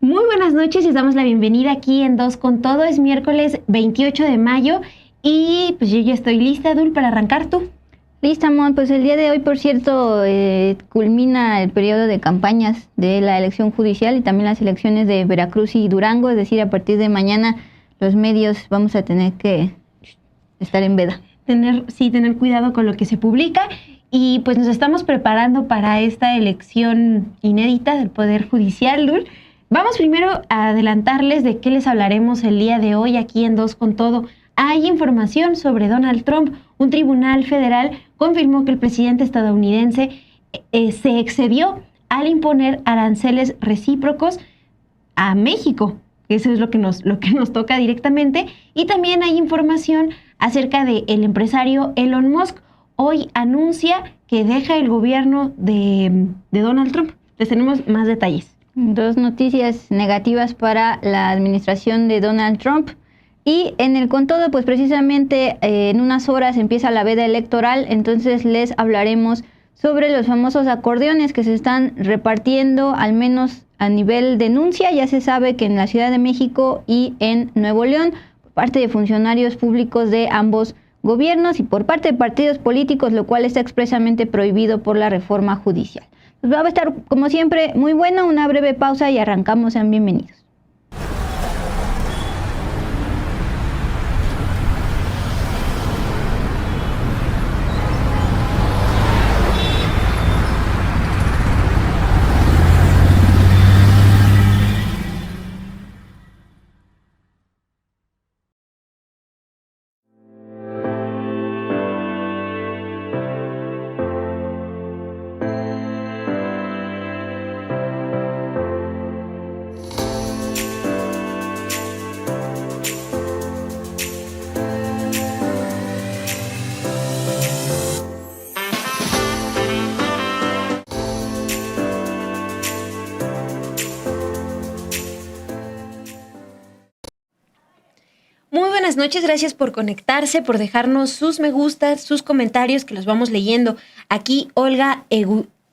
Muy buenas noches y os damos la bienvenida aquí en Dos con Todo. Es miércoles 28 de mayo y pues yo ya estoy lista, Dul, para arrancar tú. Lista, Mon. Pues el día de hoy, por cierto, culmina el periodo de campañas de la elección judicial y también las elecciones de Veracruz y Durango. Es decir, a partir de mañana los medios vamos a tener que estar en veda. Tener cuidado con lo que se publica. Y pues nos estamos preparando para esta elección inédita del Poder Judicial, Dul. Vamos primero a adelantarles de qué les hablaremos el día de hoy aquí en Dos con Todo. Hay información sobre Donald Trump. Un tribunal federal confirmó que el presidente estadounidense se excedió al imponer aranceles recíprocos a México. Eso es lo que nos toca directamente. Y también hay información acerca del empresario Elon Musk. Hoy anuncia que deja el gobierno de Donald Trump. Les tenemos más detalles. Dos noticias negativas para la administración de Donald Trump. Y en el con todo, pues precisamente en unas horas empieza la veda electoral, entonces les hablaremos sobre los famosos acordeones que se están repartiendo, al menos a nivel denuncia. Ya se sabe que en la Ciudad de México y en Nuevo León, por parte de funcionarios públicos de ambos gobiernos y por parte de partidos políticos, lo cual está expresamente prohibido por la reforma judicial. Pues va a estar, como siempre, muy bueno. Una breve pausa y arrancamos. Sean bienvenidos. Muy buenas noches, gracias por conectarse, por dejarnos sus me gustas, sus comentarios que los vamos leyendo. Aquí Olga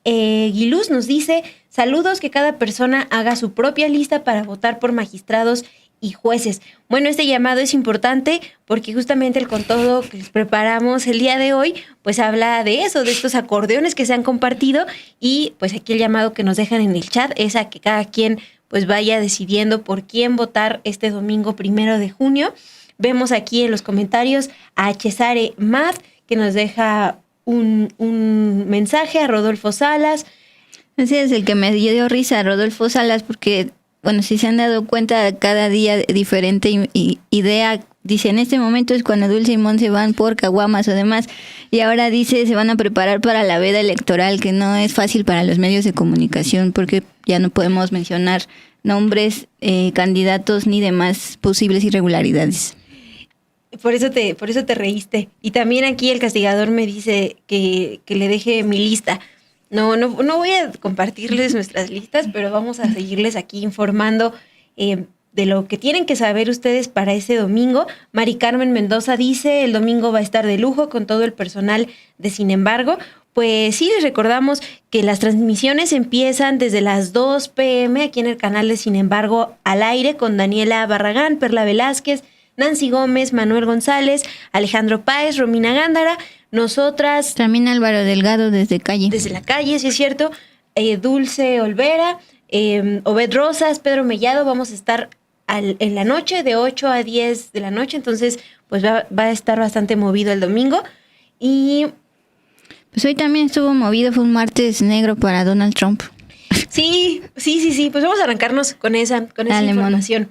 Aguiluz nos dice: saludos, que cada persona haga su propia lista para votar por magistrados y jueces. Bueno, este llamado es importante porque justamente el con todo que les preparamos el día de hoy, pues habla de eso, de estos acordeones que se han compartido, y pues aquí el llamado que nos dejan en el chat es a que cada quien pues vaya decidiendo por quién votar este domingo 1 de junio. Vemos aquí en los comentarios a Cesare Math, que nos deja un mensaje, a Rodolfo Salas. Ese es el que me dio risa, Rodolfo Salas, porque, bueno, si se han dado cuenta, cada día diferente idea. Dice, en este momento es cuando Dulce y Mon se van por caguamas o demás, y ahora dice, se van a preparar para la veda electoral, que no es fácil para los medios de comunicación, porque ya no podemos mencionar nombres, candidatos, ni demás posibles irregularidades. Por eso te reíste. Y también aquí el castigador me dice que le deje mi lista. No voy a compartirles nuestras listas, pero vamos a seguirles aquí informando de lo que tienen que saber ustedes para ese domingo. Mari Carmen Mendoza dice: el domingo va a estar de lujo con todo el personal de Sin Embargo. Pues sí, les recordamos que las transmisiones empiezan desde las 2 p.m. aquí en el canal de Sin Embargo al aire, con Daniela Barragán, Perla Velázquez, Nancy Gómez, Manuel González, Alejandro Páez, Romina Gándara, nosotras. También Álvaro Delgado desde calle. Desde la calle, sí es cierto. Dulce Olvera, Obed Rosas, Pedro Mellado. Vamos a estar en la noche de 8 a 10 de la noche. Entonces, pues va a estar bastante movido el domingo. Y pues hoy también estuvo movido, fue un martes negro para Donald Trump. Sí. Pues vamos a arrancarnos con esa información.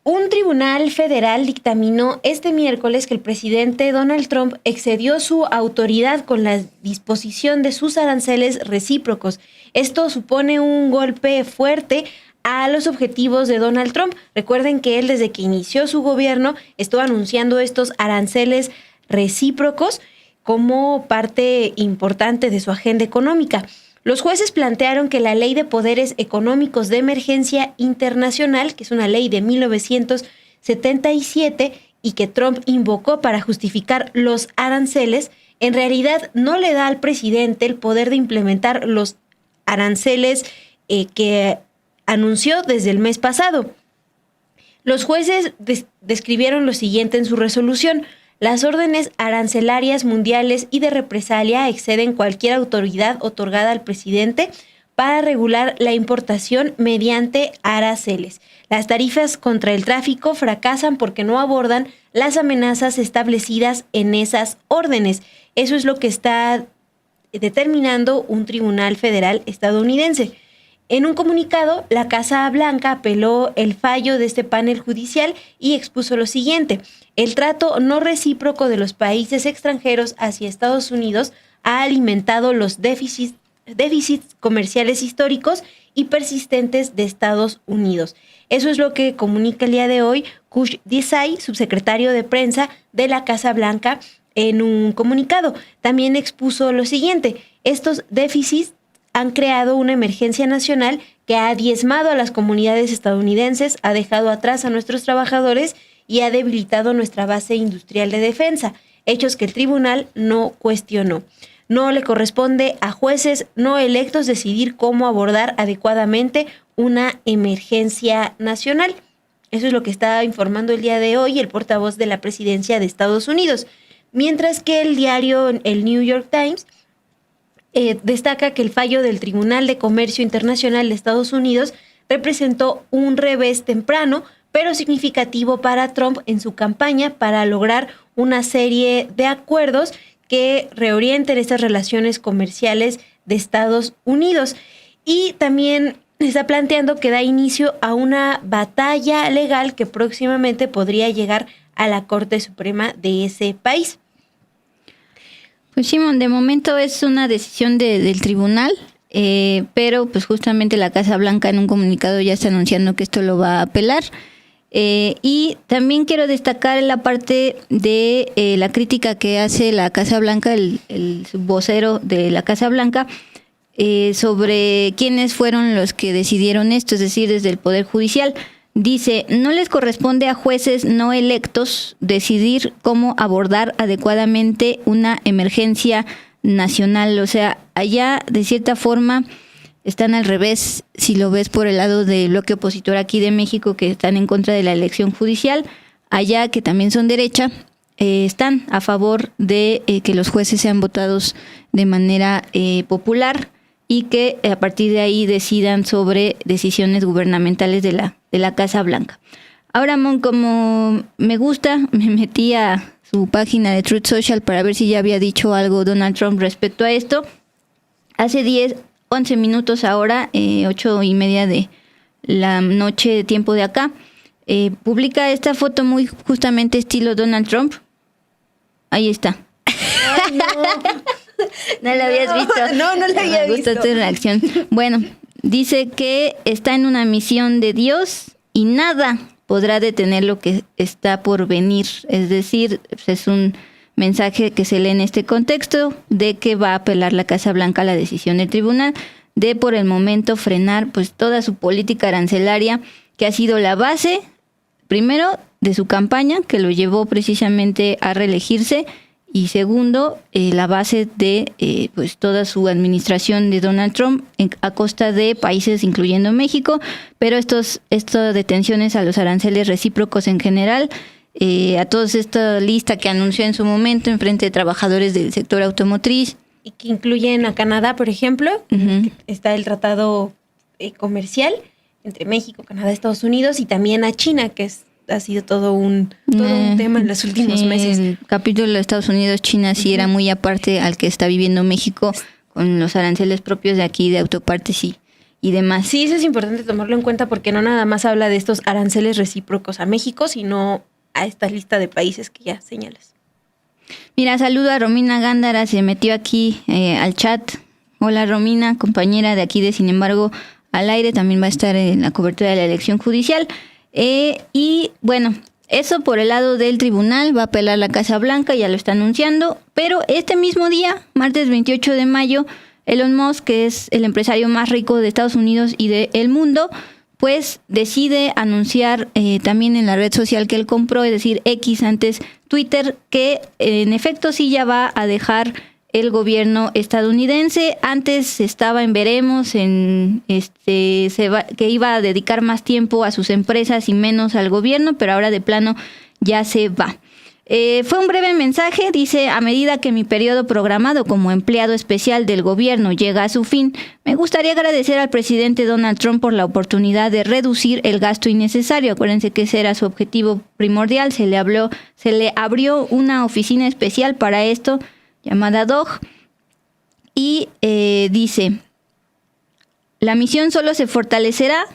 Un tribunal federal dictaminó este miércoles que el presidente Donald Trump excedió su autoridad con la disposición de sus aranceles recíprocos. Esto supone un golpe fuerte a los objetivos de Donald Trump. Recuerden que él, desde que inició su gobierno, estuvo anunciando estos aranceles recíprocos como parte importante de su agenda económica. Los jueces plantearon que la Ley de Poderes Económicos de Emergencia Internacional, que es una ley de 1977 y que Trump invocó para justificar los aranceles, en realidad no le da al presidente el poder de implementar los aranceles que anunció desde el mes pasado. Los jueces describieron lo siguiente en su resolución: las órdenes arancelarias mundiales y de represalia exceden cualquier autoridad otorgada al presidente para regular la importación mediante aranceles. Las tarifas contra el tráfico fracasan porque no abordan las amenazas establecidas en esas órdenes. Eso es lo que está determinando un tribunal federal estadounidense. En un comunicado, la Casa Blanca apeló el fallo de este panel judicial y expuso lo siguiente: el trato no recíproco de los países extranjeros hacia Estados Unidos ha alimentado los déficits comerciales históricos y persistentes de Estados Unidos. Eso es lo que comunica el día de hoy Kush Desai, subsecretario de prensa de la Casa Blanca, en un comunicado. También expuso lo siguiente: estos déficits han creado una emergencia nacional que ha diezmado a las comunidades estadounidenses, ha dejado atrás a nuestros trabajadores y ha debilitado nuestra base industrial de defensa, hechos que el tribunal no cuestionó. No le corresponde a jueces no electos decidir cómo abordar adecuadamente una emergencia nacional. Eso es lo que está informando el día de hoy el portavoz de la presidencia de Estados Unidos. Mientras que el diario el New York Times destaca que el fallo del Tribunal de Comercio Internacional de Estados Unidos representó un revés temprano, pero significativo para Trump en su campaña para lograr una serie de acuerdos que reorienten estas relaciones comerciales de Estados Unidos. Y también está planteando que da inicio a una batalla legal que próximamente podría llegar a la Corte Suprema de ese país. Pues Simón, de momento es una decisión del tribunal, pero pues justamente la Casa Blanca en un comunicado ya está anunciando que esto lo va a apelar. Y también quiero destacar la parte de la crítica que hace la Casa Blanca, el vocero de la Casa Blanca, sobre quiénes fueron los que decidieron esto, es decir, desde el Poder Judicial. Dice: no les corresponde a jueces no electos decidir cómo abordar adecuadamente una emergencia nacional. O sea, allá de cierta forma están al revés, si lo ves por el lado del bloque opositor aquí de México, que están en contra de la elección judicial. Allá, que también son derecha, están a favor de que los jueces sean votados de manera popular y que a partir de ahí decidan sobre decisiones gubernamentales de la Casa Blanca. Ahora, Mon, como me gusta, me metí a su página de Truth Social para ver si ya había dicho algo Donald Trump respecto a esto. Hace 11 minutos ahora, 8:30 de la noche de tiempo de acá, publica esta foto muy justamente estilo Donald Trump. Ahí está. Ay, no. ¿No la habías visto? No la había visto. Me gustó tu reacción. Bueno, dice que está en una misión de Dios y nada podrá detener lo que está por venir. Es decir, es un mensaje que se lee en este contexto de que va a apelar la Casa Blanca a la decisión del tribunal de por el momento frenar pues toda su política arancelaria, que ha sido la base primero de su campaña, que lo llevó precisamente a reelegirse, y segundo, la base de pues toda su administración de Donald Trump a costa de países incluyendo México, pero estas detenciones a los aranceles recíprocos en general, a toda esta lista que anunció en su momento en frente de trabajadores del sector automotriz. Y que incluyen a Canadá, por ejemplo. Uh-huh. Está el tratado comercial entre México, Canadá, Estados Unidos, y también a China, que ha sido todo un tema en los últimos meses. El capítulo de Estados Unidos-China sí era muy aparte al que está viviendo México, con los aranceles propios de aquí, de autopartes y demás. Sí, eso es importante tomarlo en cuenta, porque no nada más habla de estos aranceles recíprocos a México, sino a esta lista de países que ya señalas. Mira, saludo a Romina Gándara, se metió aquí al chat. Hola Romina, compañera de aquí de Sin embargo al aire, también va a estar en la cobertura de la elección judicial. Y bueno, eso por el lado del tribunal, va a apelar la Casa Blanca, ya lo está anunciando, pero este mismo día, martes 28 de mayo, Elon Musk, que es el empresario más rico de Estados Unidos y del mundo, pues decide anunciar también en la red social que él compró, es decir, X, antes Twitter, que en efecto sí ya va a dejar el gobierno estadounidense. Antes estaba en veremos, que iba a dedicar más tiempo a sus empresas y menos al gobierno, pero ahora de plano ya se va. Fue un breve mensaje, dice: a medida que mi periodo programado como empleado especial del gobierno llega a su fin, me gustaría agradecer al presidente Donald Trump por la oportunidad de reducir el gasto innecesario. Acuérdense que ese era su objetivo primordial. Se le abrió una oficina especial para esto, llamada DOG, y dice: la misión solo se fortalecerá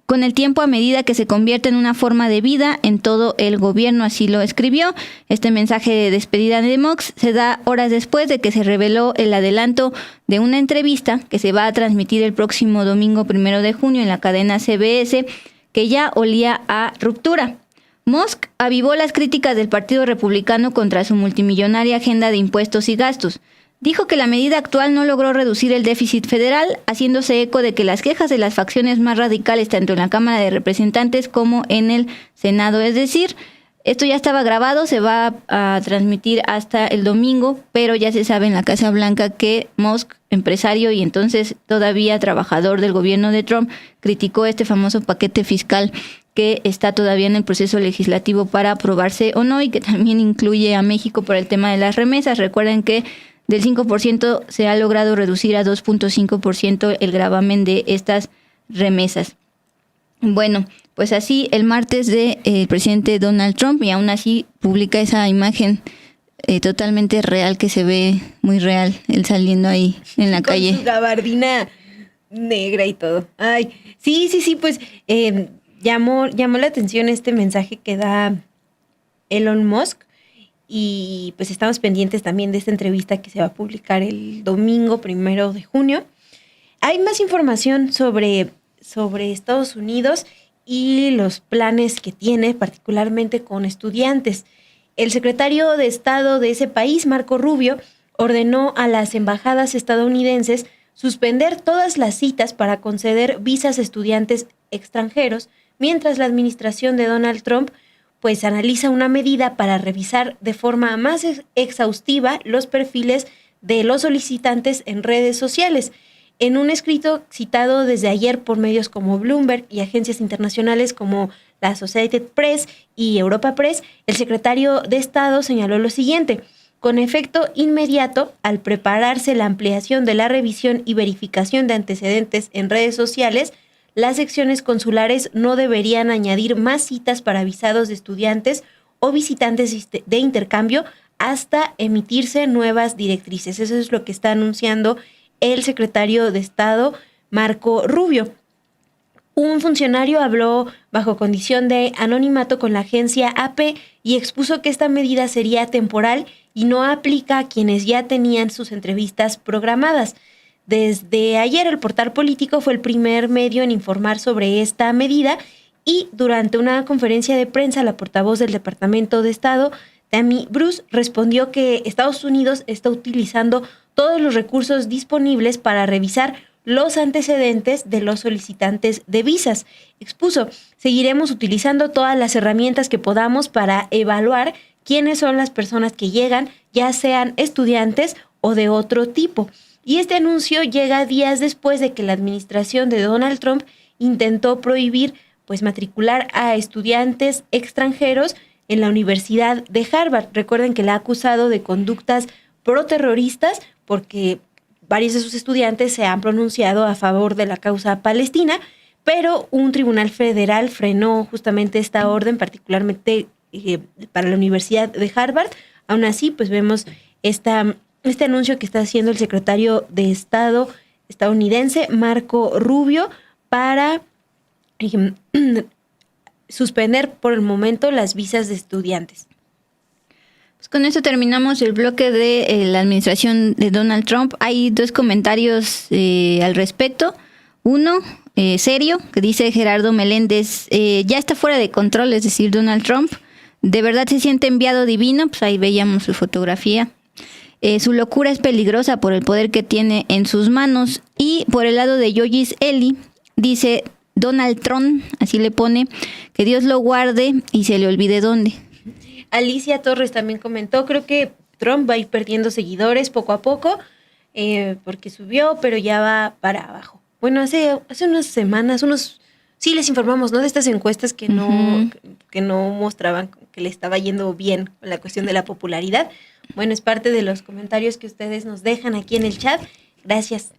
con el tiempo a medida que se convierte en una forma de vida en todo el gobierno. Así lo escribió. Este mensaje de despedida de Musk se da horas después de que se reveló el adelanto de una entrevista que se va a transmitir el próximo domingo 1 de junio en la cadena CBS, que ya olía a ruptura. Musk avivó las críticas del Partido Republicano contra su multimillonaria agenda de impuestos y gastos. Dijo que la medida actual no logró reducir el déficit federal, haciéndose eco de que las quejas de las facciones más radicales tanto en la Cámara de Representantes como en el Senado. Es decir, esto ya estaba grabado, se va a transmitir hasta el domingo, pero ya se sabe en la Casa Blanca que Musk, empresario y entonces todavía trabajador del gobierno de Trump, criticó este famoso paquete fiscal que está todavía en el proceso legislativo para aprobarse o no, y que también incluye a México por el tema de las remesas. Recuerden que del 5% se ha logrado reducir a 2.5% el gravamen de estas remesas. Bueno, pues así el martes del presidente Donald Trump, y aún así publica esa imagen totalmente real, que se ve muy real, él saliendo ahí en la calle. Con su gabardina negra y todo. Ay, sí, pues llamó la atención este mensaje que da Elon Musk. Y pues estamos pendientes también de esta entrevista que se va a publicar el domingo 1 de junio. Hay más información sobre Estados Unidos y los planes que tiene, particularmente con estudiantes. El secretario de Estado de ese país, Marco Rubio, ordenó a las embajadas estadounidenses suspender todas las citas para conceder visas a estudiantes extranjeros, mientras la administración de Donald Trump pues analiza una medida para revisar de forma más exhaustiva los perfiles de los solicitantes en redes sociales. En un escrito citado desde ayer por medios como Bloomberg y agencias internacionales como la Associated Press y Europa Press, el secretario de Estado señaló lo siguiente: con efecto inmediato, al prepararse la ampliación de la revisión y verificación de antecedentes en redes sociales, las secciones consulares no deberían añadir más citas para visados de estudiantes o visitantes de intercambio hasta emitirse nuevas directrices. Eso es lo que está anunciando el secretario de Estado, Marco Rubio. Un funcionario habló bajo condición de anonimato con la agencia AP y expuso que esta medida sería temporal y no aplica a quienes ya tenían sus entrevistas programadas. Desde ayer, el portal Político fue el primer medio en informar sobre esta medida, y durante una conferencia de prensa, la portavoz del Departamento de Estado, Tammy Bruce, respondió que Estados Unidos está utilizando todos los recursos disponibles para revisar los antecedentes de los solicitantes de visas. Expuso: seguiremos utilizando todas las herramientas que podamos para evaluar quiénes son las personas que llegan, ya sean estudiantes o de otro tipo. Y este anuncio llega días después de que la administración de Donald Trump intentó prohibir pues matricular a estudiantes extranjeros en la Universidad de Harvard. Recuerden que la ha acusado de conductas proterroristas porque varios de sus estudiantes se han pronunciado a favor de la causa palestina, pero un tribunal federal frenó justamente esta orden, particularmente para la Universidad de Harvard. Aún así, pues vemos este anuncio que está haciendo el secretario de Estado estadounidense, Marco Rubio, para suspender por el momento las visas de estudiantes. Pues con esto terminamos el bloque de la administración de Donald Trump. Hay dos comentarios al respecto. Uno, serio, que dice Gerardo Meléndez: ya está fuera de control, es decir, Donald Trump. ¿De verdad se siente enviado divino? Pues ahí veíamos su fotografía. Su locura es peligrosa por el poder que tiene en sus manos. Y por el lado de Yoyis Eli, dice Donald Trump, así le pone, que Dios lo guarde y se le olvide dónde. Alicia Torres también comentó: creo que Trump va a ir perdiendo seguidores poco a poco, porque subió, pero ya va para abajo. Bueno, hace unas semanas, sí les informamos, ¿no? De estas encuestas que no mostraban que le estaba yendo bien con la cuestión de la popularidad. Bueno, es parte de los comentarios que ustedes nos dejan aquí en el chat. Gracias.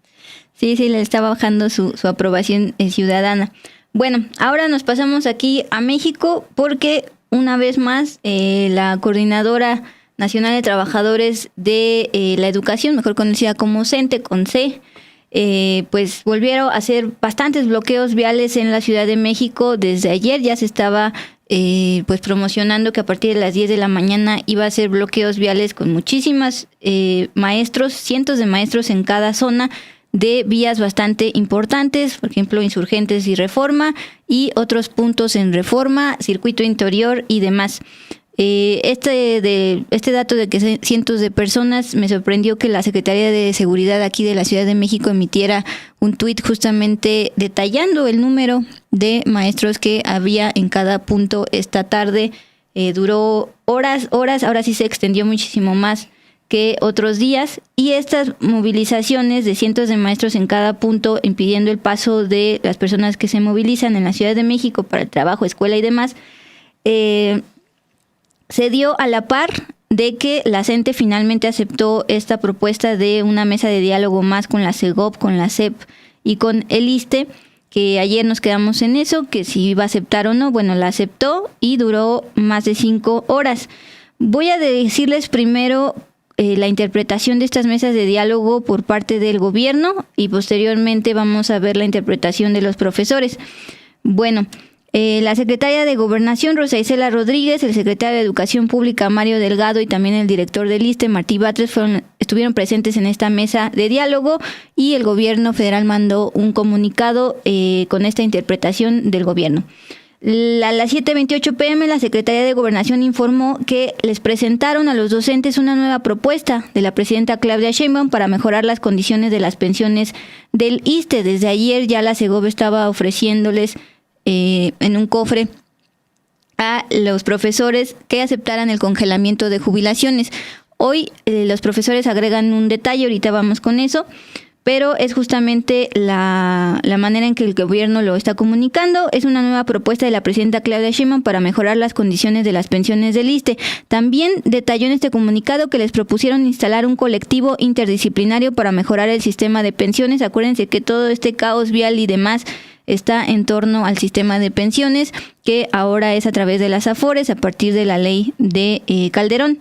Sí, le está bajando su aprobación ciudadana. Bueno, ahora nos pasamos aquí a México porque una vez más la Coordinadora Nacional de Trabajadores de la Educación, mejor conocida como CENTE, con C, pues volvieron a hacer bastantes bloqueos viales en la Ciudad de México. Desde ayer ya se estaba pues promocionando que a partir de las 10 de la mañana iba a ser bloqueos viales con muchísimas maestros, cientos de maestros en cada zona de vías bastante importantes, por ejemplo, Insurgentes y Reforma, y otros puntos en Reforma, Circuito Interior y demás. Este dato de que cientos de personas, me sorprendió que la Secretaría de Seguridad aquí de la Ciudad de México emitiera un tuit justamente detallando el número de maestros que había en cada punto esta tarde. Duró horas, ahora sí se extendió muchísimo más que otros días, y estas movilizaciones de cientos de maestros en cada punto impidiendo el paso de las personas que se movilizan en la Ciudad de México para el trabajo, escuela y demás, se dio a la par de que la CENTE finalmente aceptó esta propuesta de una mesa de diálogo más con la CEGOP, con la SEP y con el ISSSTE, que ayer nos quedamos en eso, que si iba a aceptar o no. Bueno, la aceptó y duró más de 5 horas. Voy a decirles primero la interpretación de estas mesas de diálogo por parte del gobierno y posteriormente vamos a ver la interpretación de los profesores. Bueno, la secretaria de Gobernación, Rosa Isela Rodríguez, el secretario de Educación Pública, Mario Delgado, y también el director del ISSSTE, Martí Batres, estuvieron presentes en esta mesa de diálogo, y el gobierno federal mandó un comunicado con esta interpretación del gobierno. A las 7:28 p.m. la Secretaría de Gobernación informó que les presentaron a los docentes una nueva propuesta de la presidenta Claudia Sheinbaum para mejorar las condiciones de las pensiones del ISSSTE. Desde ayer ya la CEGOV estaba ofreciéndoles en un cofre a los profesores que aceptaran el congelamiento de jubilaciones. Hoy los profesores agregan un detalle, ahorita vamos con eso, pero es justamente la manera en que el gobierno lo está comunicando. Es una nueva propuesta de la presidenta Claudia Sheinbaum para mejorar las condiciones de las pensiones del ISSSTE. También detalló en este comunicado que les propusieron instalar un colectivo interdisciplinario para mejorar el sistema de pensiones. Acuérdense que todo este caos vial y demás está en torno al sistema de pensiones, que ahora es a través de las AFORES a partir de la ley de Calderón.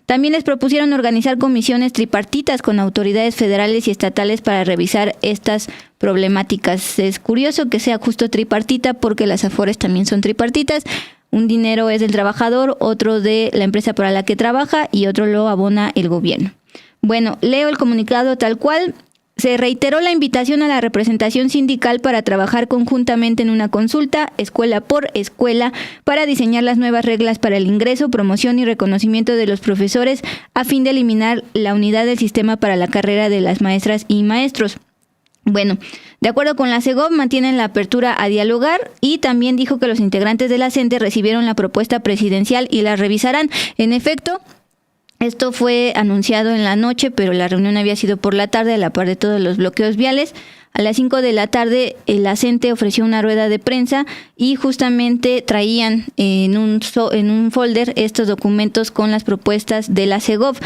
También les propusieron organizar comisiones tripartitas con autoridades federales y estatales para revisar estas problemáticas. Es curioso que sea justo tripartita porque las AFORES también son tripartitas. Un dinero es del trabajador, otro de la empresa para la que trabaja y otro lo abona el gobierno. Bueno, leo el comunicado tal cual. Se reiteró la invitación a la representación sindical para trabajar conjuntamente en una consulta, escuela por escuela, para diseñar las nuevas reglas para el ingreso, promoción y reconocimiento de los profesores a fin de eliminar la unidad del sistema para la carrera de las maestras y maestros. Bueno, de acuerdo con la CEGOV, mantienen la apertura a dialogar, y también dijo que los integrantes de la CENTE recibieron la propuesta presidencial y la revisarán. En efecto, esto fue anunciado en la noche, pero la reunión había sido por la tarde, a la par de todos los bloqueos viales. A las 5 de la tarde, la CENTE ofreció una rueda de prensa y justamente traían en un folder estos documentos con las propuestas de la CEGOV.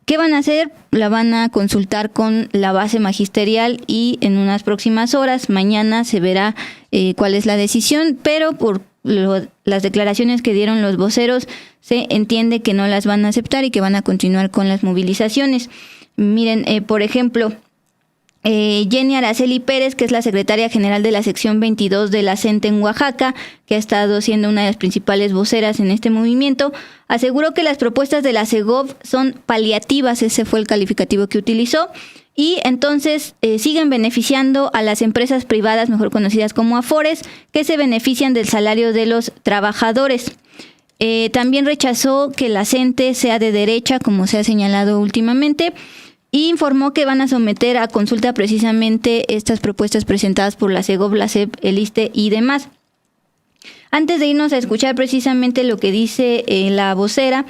¿Qué van a hacer? La van a consultar con la base magisterial y en unas próximas horas, mañana, se verá cuál es la decisión, pero por las declaraciones que dieron los voceros se entiende que no las van a aceptar y que van a continuar con las movilizaciones. Miren, por ejemplo, Jenny Araceli Pérez, que es la secretaria general de la sección 22 de la CENTE en Oaxaca, que ha estado siendo una de las principales voceras en este movimiento, aseguró que las propuestas de la CEGOV son paliativas, ese fue el calificativo que utilizó, y entonces siguen beneficiando a las empresas privadas, mejor conocidas como AFORES, que se benefician del salario de los trabajadores. También rechazó que la CENTE sea de derecha, como se ha señalado últimamente, y informó que van a someter a consulta precisamente estas propuestas presentadas por la CEGOV, la SEP, el ISSSTE y demás. Antes de irnos a escuchar precisamente lo que dice la vocera,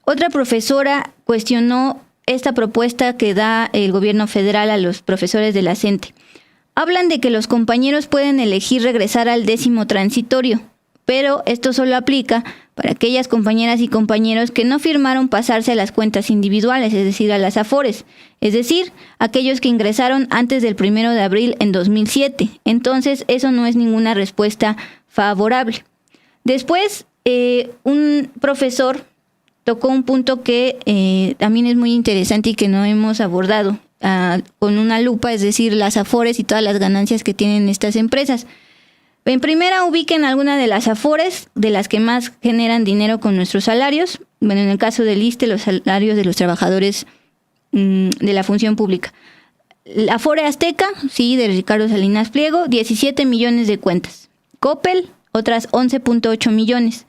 Otra profesora cuestionó esta propuesta que da el gobierno federal a los profesores de la CENTE. Hablan de que los compañeros pueden elegir regresar al 10º transitorio, pero esto solo aplica para aquellas compañeras y compañeros que no firmaron pasarse a las cuentas individuales, es decir, a las Afores, es decir, aquellos que ingresaron antes del 1 de abril en 2007. Entonces, eso no es ninguna respuesta favorable. Después, un profesor tocó un punto que también es muy interesante y que no hemos abordado con una lupa, es decir, las Afores y todas las ganancias que tienen estas empresas. En primera, ubiquen alguna de las Afores, de las que más generan dinero con nuestros salarios. Bueno, en el caso del ISSSTE, los salarios de los trabajadores de la función pública. La Afore Azteca, sí, de Ricardo Salinas Pliego, 17 millones de cuentas. Coppel, otras 11.8 millones.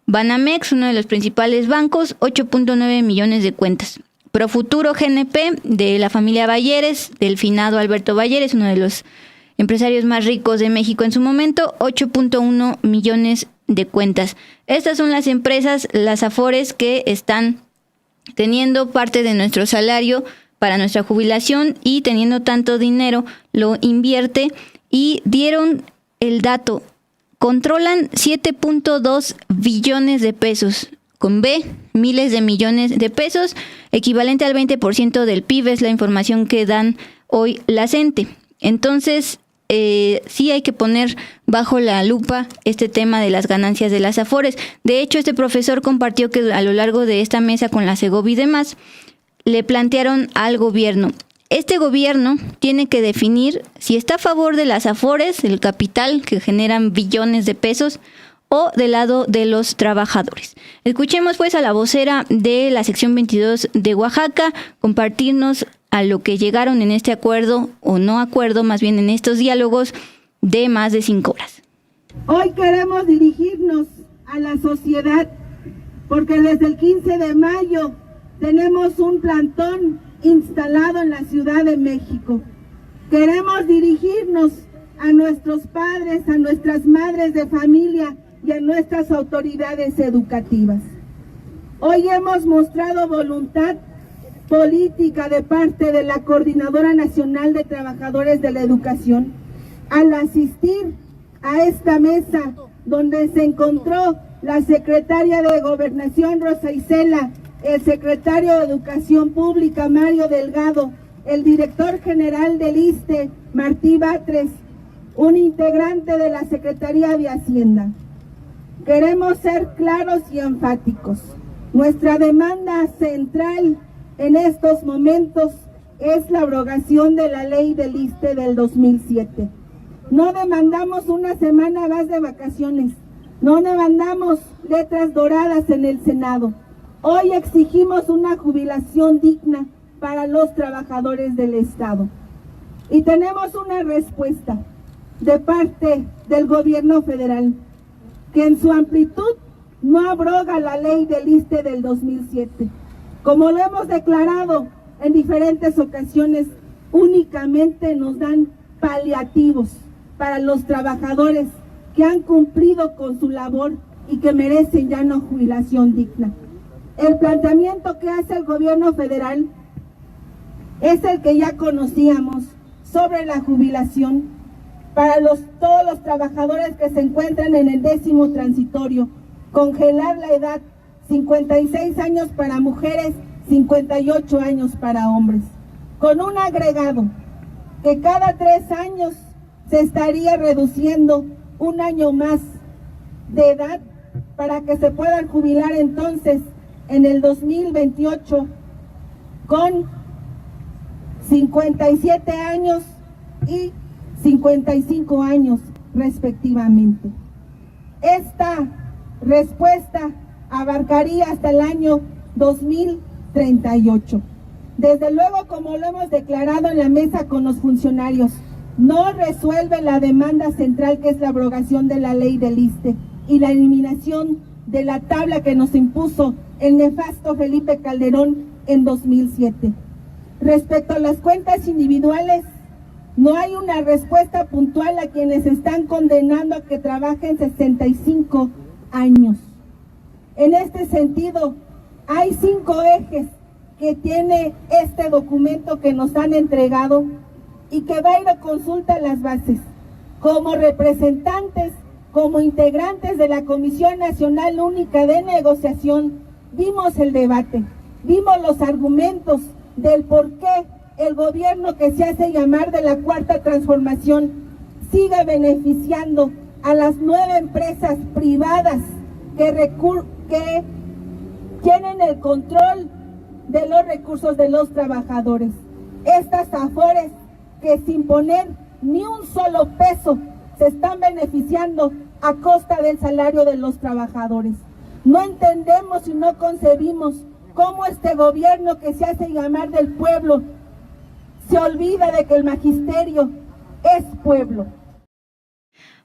Banamex, uno de los principales bancos, 8.9 millones de cuentas. Profuturo GNP, de la familia Balleres, del finado Alberto Balleres, uno de los empresarios más ricos de México en su momento, 8.1 millones de cuentas. Estas son las empresas, las Afores, que están teniendo parte de nuestro salario para nuestra jubilación y teniendo tanto dinero, lo invierte y dieron el dato. Controlan 7.2 billones de pesos, con B, miles de millones de pesos, equivalente al 20% del PIB, es la información que dan hoy la CENTE. Entonces, sí hay que poner bajo la lupa este tema de las ganancias de las Afores. De hecho, este profesor compartió que a lo largo de esta mesa con la Segovi y demás, le plantearon al gobierno. Este gobierno tiene que definir si está a favor de las Afores, el capital que generan billones de pesos, o del lado de los trabajadores. Escuchemos pues a la vocera de la sección 22 de Oaxaca compartirnos a lo que llegaron en este acuerdo, o no acuerdo, más bien en estos diálogos de más de 5 horas. Hoy queremos dirigirnos a la sociedad porque desde el 15 de mayo tenemos un plantón instalado en la Ciudad de México. Queremos dirigirnos a nuestros padres, a nuestras madres de familia y a nuestras autoridades educativas. Hoy hemos mostrado voluntad política de parte de la Coordinadora Nacional de Trabajadores de la Educación al asistir a esta mesa donde se encontró la secretaria de Gobernación Rosa Isela, el secretario de Educación Pública Mario Delgado, el director general del ISSSTE Martí Batres, un integrante de la Secretaría de Hacienda. Queremos ser claros y enfáticos. Nuestra demanda central en estos momentos es la abrogación de la ley del ISSSTE del 2007. No demandamos una semana más de vacaciones, no demandamos letras doradas en el Senado. Hoy exigimos una jubilación digna para los trabajadores del Estado. Y tenemos una respuesta de parte del gobierno federal, que en su amplitud no abroga la ley del ISSSTE del 2007. Como lo hemos declarado en diferentes ocasiones, únicamente nos dan paliativos para los trabajadores que han cumplido con su labor y que merecen ya una jubilación digna. El planteamiento que hace el gobierno federal es el que ya conocíamos sobre la jubilación para todos los trabajadores que se encuentran en el 10º transitorio, congelar la edad, 56 años para mujeres, 58 años para hombres, con un agregado que cada 3 años se estaría reduciendo 1 año más de edad para que se puedan jubilar entonces en el 2028 con 57 años y 55 años respectivamente. Esta respuesta abarcaría hasta el año 2038. Desde luego, como lo hemos declarado en la mesa con los funcionarios, no resuelve la demanda central, que es la abrogación de la ley del ISSSTE y la eliminación de la tabla que nos impuso el nefasto Felipe Calderón en 2007. Respecto a las cuentas individuales, no hay una respuesta puntual a quienes están condenando a que trabajen 65 años. En este sentido, Hay 5 ejes que tiene este documento que nos han entregado y que va a ir a consulta a las bases. Como representantes, como integrantes de la Comisión Nacional Única de Negociación, vimos el debate, vimos los argumentos del por qué el gobierno que se hace llamar de la Cuarta Transformación sigue beneficiando a las 9 empresas privadas que tienen el control de los recursos de los trabajadores. Estas AFORES que sin poner ni un solo peso se están beneficiando a costa del salario de los trabajadores. No entendemos y no concebimos cómo este gobierno que se hace llamar del pueblo se olvida de que el magisterio es pueblo.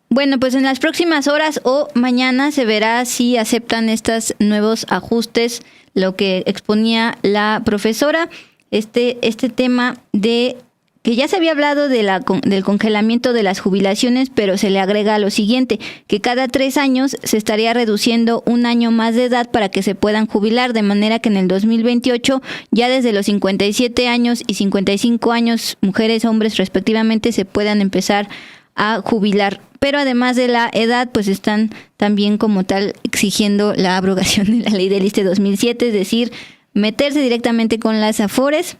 Bueno, pues en las próximas horas o mañana se verá si aceptan estos nuevos ajustes, lo que exponía la profesora, este tema de que ya se había hablado del congelamiento de las jubilaciones, pero se le agrega lo siguiente, que cada 3 años se estaría reduciendo 1 año más de edad para que se puedan jubilar, de manera que en el 2028 ya desde los 57 años y 55 años, mujeres, hombres respectivamente, se puedan empezar a jubilar. Pero además de la edad, pues están también como tal exigiendo la abrogación de la ley del ISSSTE 2007, es decir, meterse directamente con las AFORES.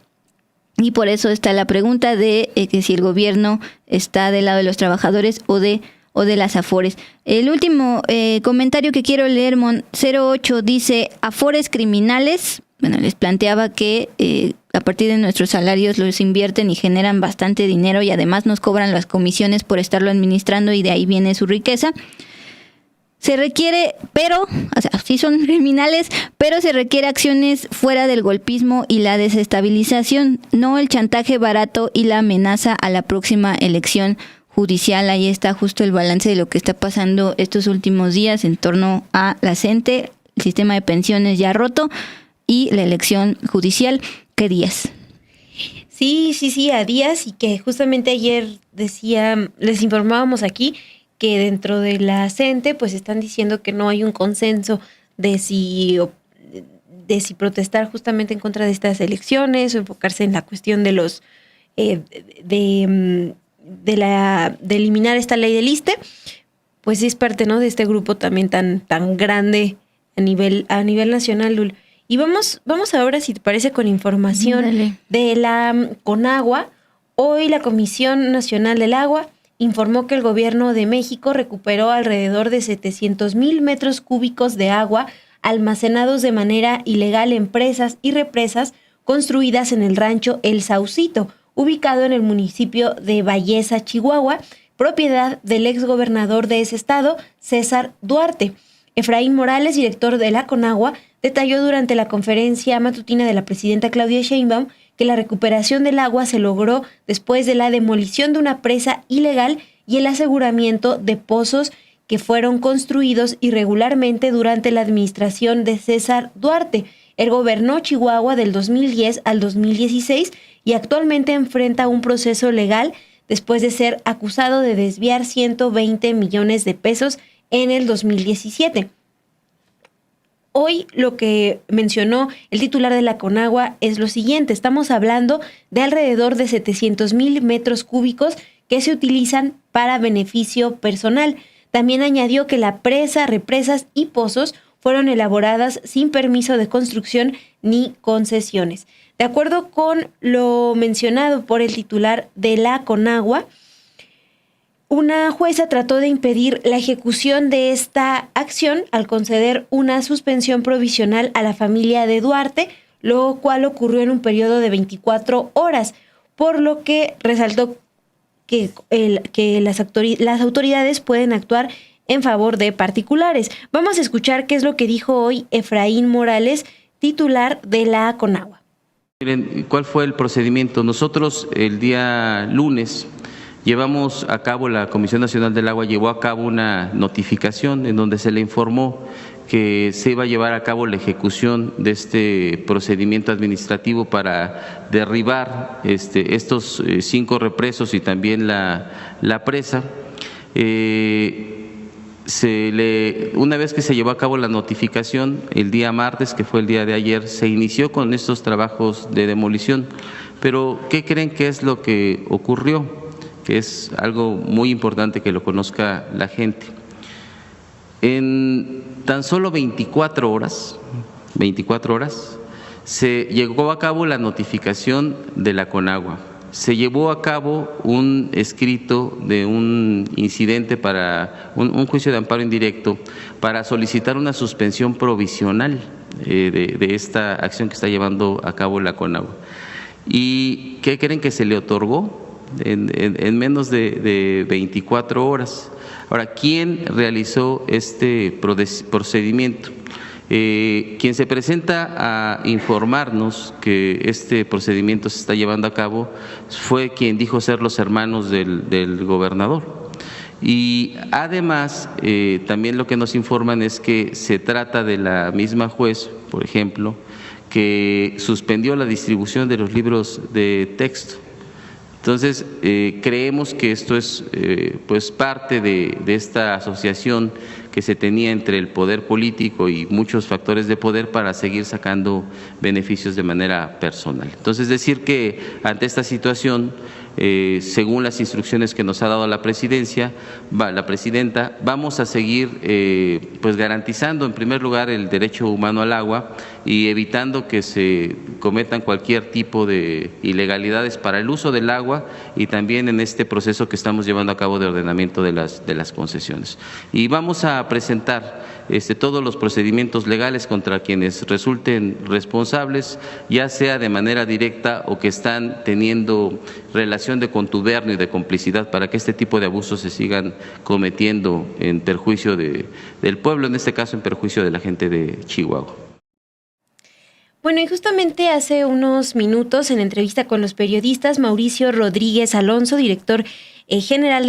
Y por eso está la pregunta de que si el gobierno está del lado de los trabajadores o de las AFORES. El último comentario que quiero leer, 08 dice, AFORES criminales. Bueno, les planteaba que a partir de nuestros salarios los invierten y generan bastante dinero y además nos cobran las comisiones por estarlo administrando y de ahí viene su riqueza. Se requiere, sí son criminales, pero se requiere acciones fuera del golpismo y la desestabilización, no el chantaje barato y la amenaza a la próxima elección judicial. Ahí está justo el balance de lo que está pasando estos últimos días en torno a la CENTE, el sistema de pensiones ya roto y la elección judicial. ¿Qué días? Sí, a días, y que justamente ayer les informábamos aquí que dentro de la CENTE pues están diciendo que no hay un consenso de si protestar justamente en contra de estas elecciones o enfocarse en la cuestión de los de eliminar esta ley del ISSSTE, pues es parte, ¿no?, de este grupo también tan grande a nivel nacional, Lul. Y vamos ahora, si te parece, con información de la Conagua. Hoy la Comisión Nacional del Agua informó que el gobierno de México recuperó alrededor de 700,000 metros cúbicos de agua almacenados de manera ilegal en presas y represas construidas en el rancho El Saucito, ubicado en el municipio de Bayesa, Chihuahua, propiedad del exgobernador de ese estado, César Duarte. Efraín Morales, director de la Conagua, detalló durante la conferencia matutina de la presidenta Claudia Sheinbaum que la recuperación del agua se logró después de la demolición de una presa ilegal y el aseguramiento de pozos que fueron construidos irregularmente durante la administración de César Duarte. Él gobernó Chihuahua del 2010 al 2016 y actualmente enfrenta un proceso legal después de ser acusado de desviar 120 millones de pesos en el 2017. Hoy lo que mencionó el titular de la Conagua es lo siguiente: estamos hablando de alrededor de 700,000 metros cúbicos que se utilizan para beneficio personal. También añadió que la presa, represas y pozos fueron elaboradas sin permiso de construcción ni concesiones. De acuerdo con lo mencionado por el titular de la Conagua, una jueza trató de impedir la ejecución de esta acción al conceder una suspensión provisional a la familia de Duarte, lo cual ocurrió en un periodo de 24 horas, por lo que resaltó que las autoridades pueden actuar en favor de particulares. Vamos a escuchar qué es lo que dijo hoy Efraín Morales, titular de la Conagua. Miren, ¿cuál fue el procedimiento? Nosotros el día lunes llevamos a cabo, la Comisión Nacional del Agua llevó a cabo una notificación en donde se le informó que se iba a llevar a cabo la ejecución de este procedimiento administrativo para derribar estos 5 represos y también la presa. Se una vez que se llevó a cabo la notificación, el día martes, que fue el día de ayer, se inició con estos trabajos de demolición. Pero, ¿qué creen que es lo que ocurrió? Que es algo muy importante que lo conozca la gente. En tan solo 24 horas, se llevó a cabo la notificación de la Conagua. Se llevó a cabo un escrito de un incidente para un juicio de amparo indirecto para solicitar una suspensión provisional de esta acción que está llevando a cabo la Conagua. ¿Y qué creen que se le otorgó? En menos de 24 horas. Ahora, ¿quién realizó este procedimiento? Quien se presenta a informarnos que este procedimiento se está llevando a cabo fue quien dijo ser los hermanos del gobernador. Y además, también lo que nos informan es que se trata de la misma juez, por ejemplo, que suspendió la distribución de los libros de texto. Entonces, creemos que esto es pues parte de esta asociación que se tenía entre el poder político y muchos factores de poder para seguir sacando beneficios de manera personal. Entonces, decir que ante esta situación, según las instrucciones que nos ha dado la presidenta, vamos a seguir pues garantizando en primer lugar el derecho humano al agua y evitando que se cometan cualquier tipo de ilegalidades para el uso del agua y también en este proceso que estamos llevando a cabo de ordenamiento de las concesiones. Y vamos a presentar todos los procedimientos legales contra quienes resulten responsables, ya sea de manera directa o que están teniendo relación de contubernio y de complicidad para que este tipo de abusos se sigan cometiendo en perjuicio del pueblo, en este caso en perjuicio de la gente de Chihuahua. Bueno, y justamente hace unos minutos en entrevista con los periodistas, Mauricio Rodríguez Alonso, subdirector general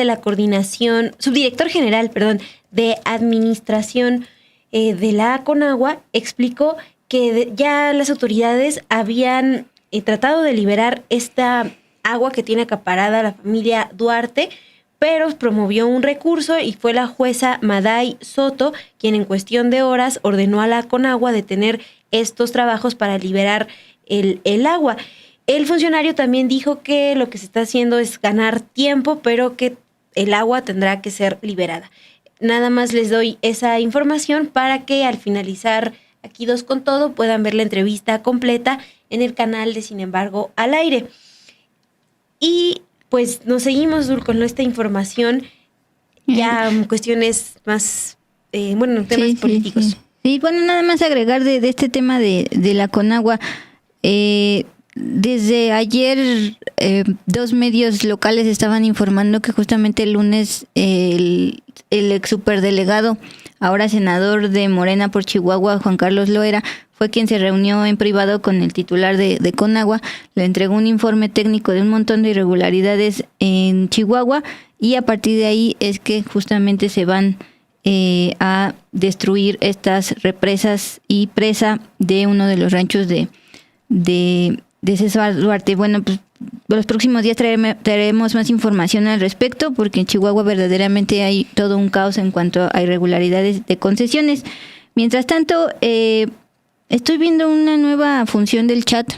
de Administración de la Conagua, explicó que ya las autoridades habían tratado de liberar esta agua que tiene acaparada la familia Duarte, pero promovió un recurso y fue la jueza Maday Soto quien en cuestión de horas ordenó a la Conagua detener estos trabajos para liberar el agua. El funcionario también dijo que lo que se está haciendo es ganar tiempo, pero que el agua tendrá que ser liberada. Nada más les doy esa información para que al finalizar aquí Dos con Todo puedan ver la entrevista completa en el canal de Sin embargo al aire. Y pues nos seguimos, Dul, con esta información, ya cuestiones más, temas políticos. Sí, bueno, nada más agregar de este tema de la Conagua. Desde ayer, dos medios locales estaban informando que justamente el lunes el ex superdelegado, ahora senador de Morena por Chihuahua, Juan Carlos Loera, fue quien se reunió en privado con el titular de Conagua, le entregó un informe técnico de un montón de irregularidades en Chihuahua y a partir de ahí es que justamente se van a destruir estas represas y presa de uno de los ranchos de César Duarte. Bueno, pues los próximos días traeremos más información al respecto porque en Chihuahua verdaderamente hay todo un caos en cuanto a irregularidades de concesiones. Mientras tanto, estoy viendo una nueva función del chat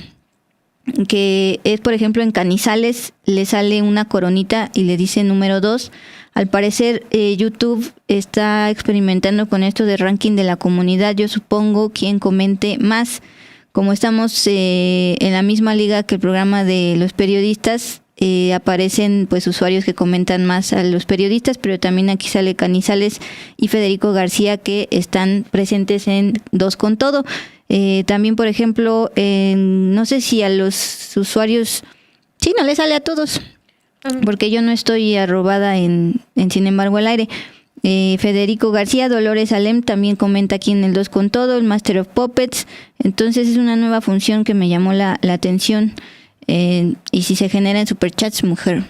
que es, por ejemplo, en Canizales le sale una coronita y le dice número 2. Al parecer, YouTube está experimentando con esto de ranking de la comunidad. Yo supongo quien comente más. Como estamos en la misma liga que el programa de los periodistas, aparecen pues usuarios que comentan más a los periodistas, pero también aquí sale Canizales y Federico García que están presentes en Dos con Todo. También, por ejemplo, no sé si a los usuarios, sí, no les sale a todos, porque yo no estoy arrobada en Sin embargo al aire. Federico García, Dolores Alem también comenta aquí en el Dos con Todo, el Master of Puppets. Entonces es una nueva función que me llamó la atención. Y si se genera en superchats, mujer.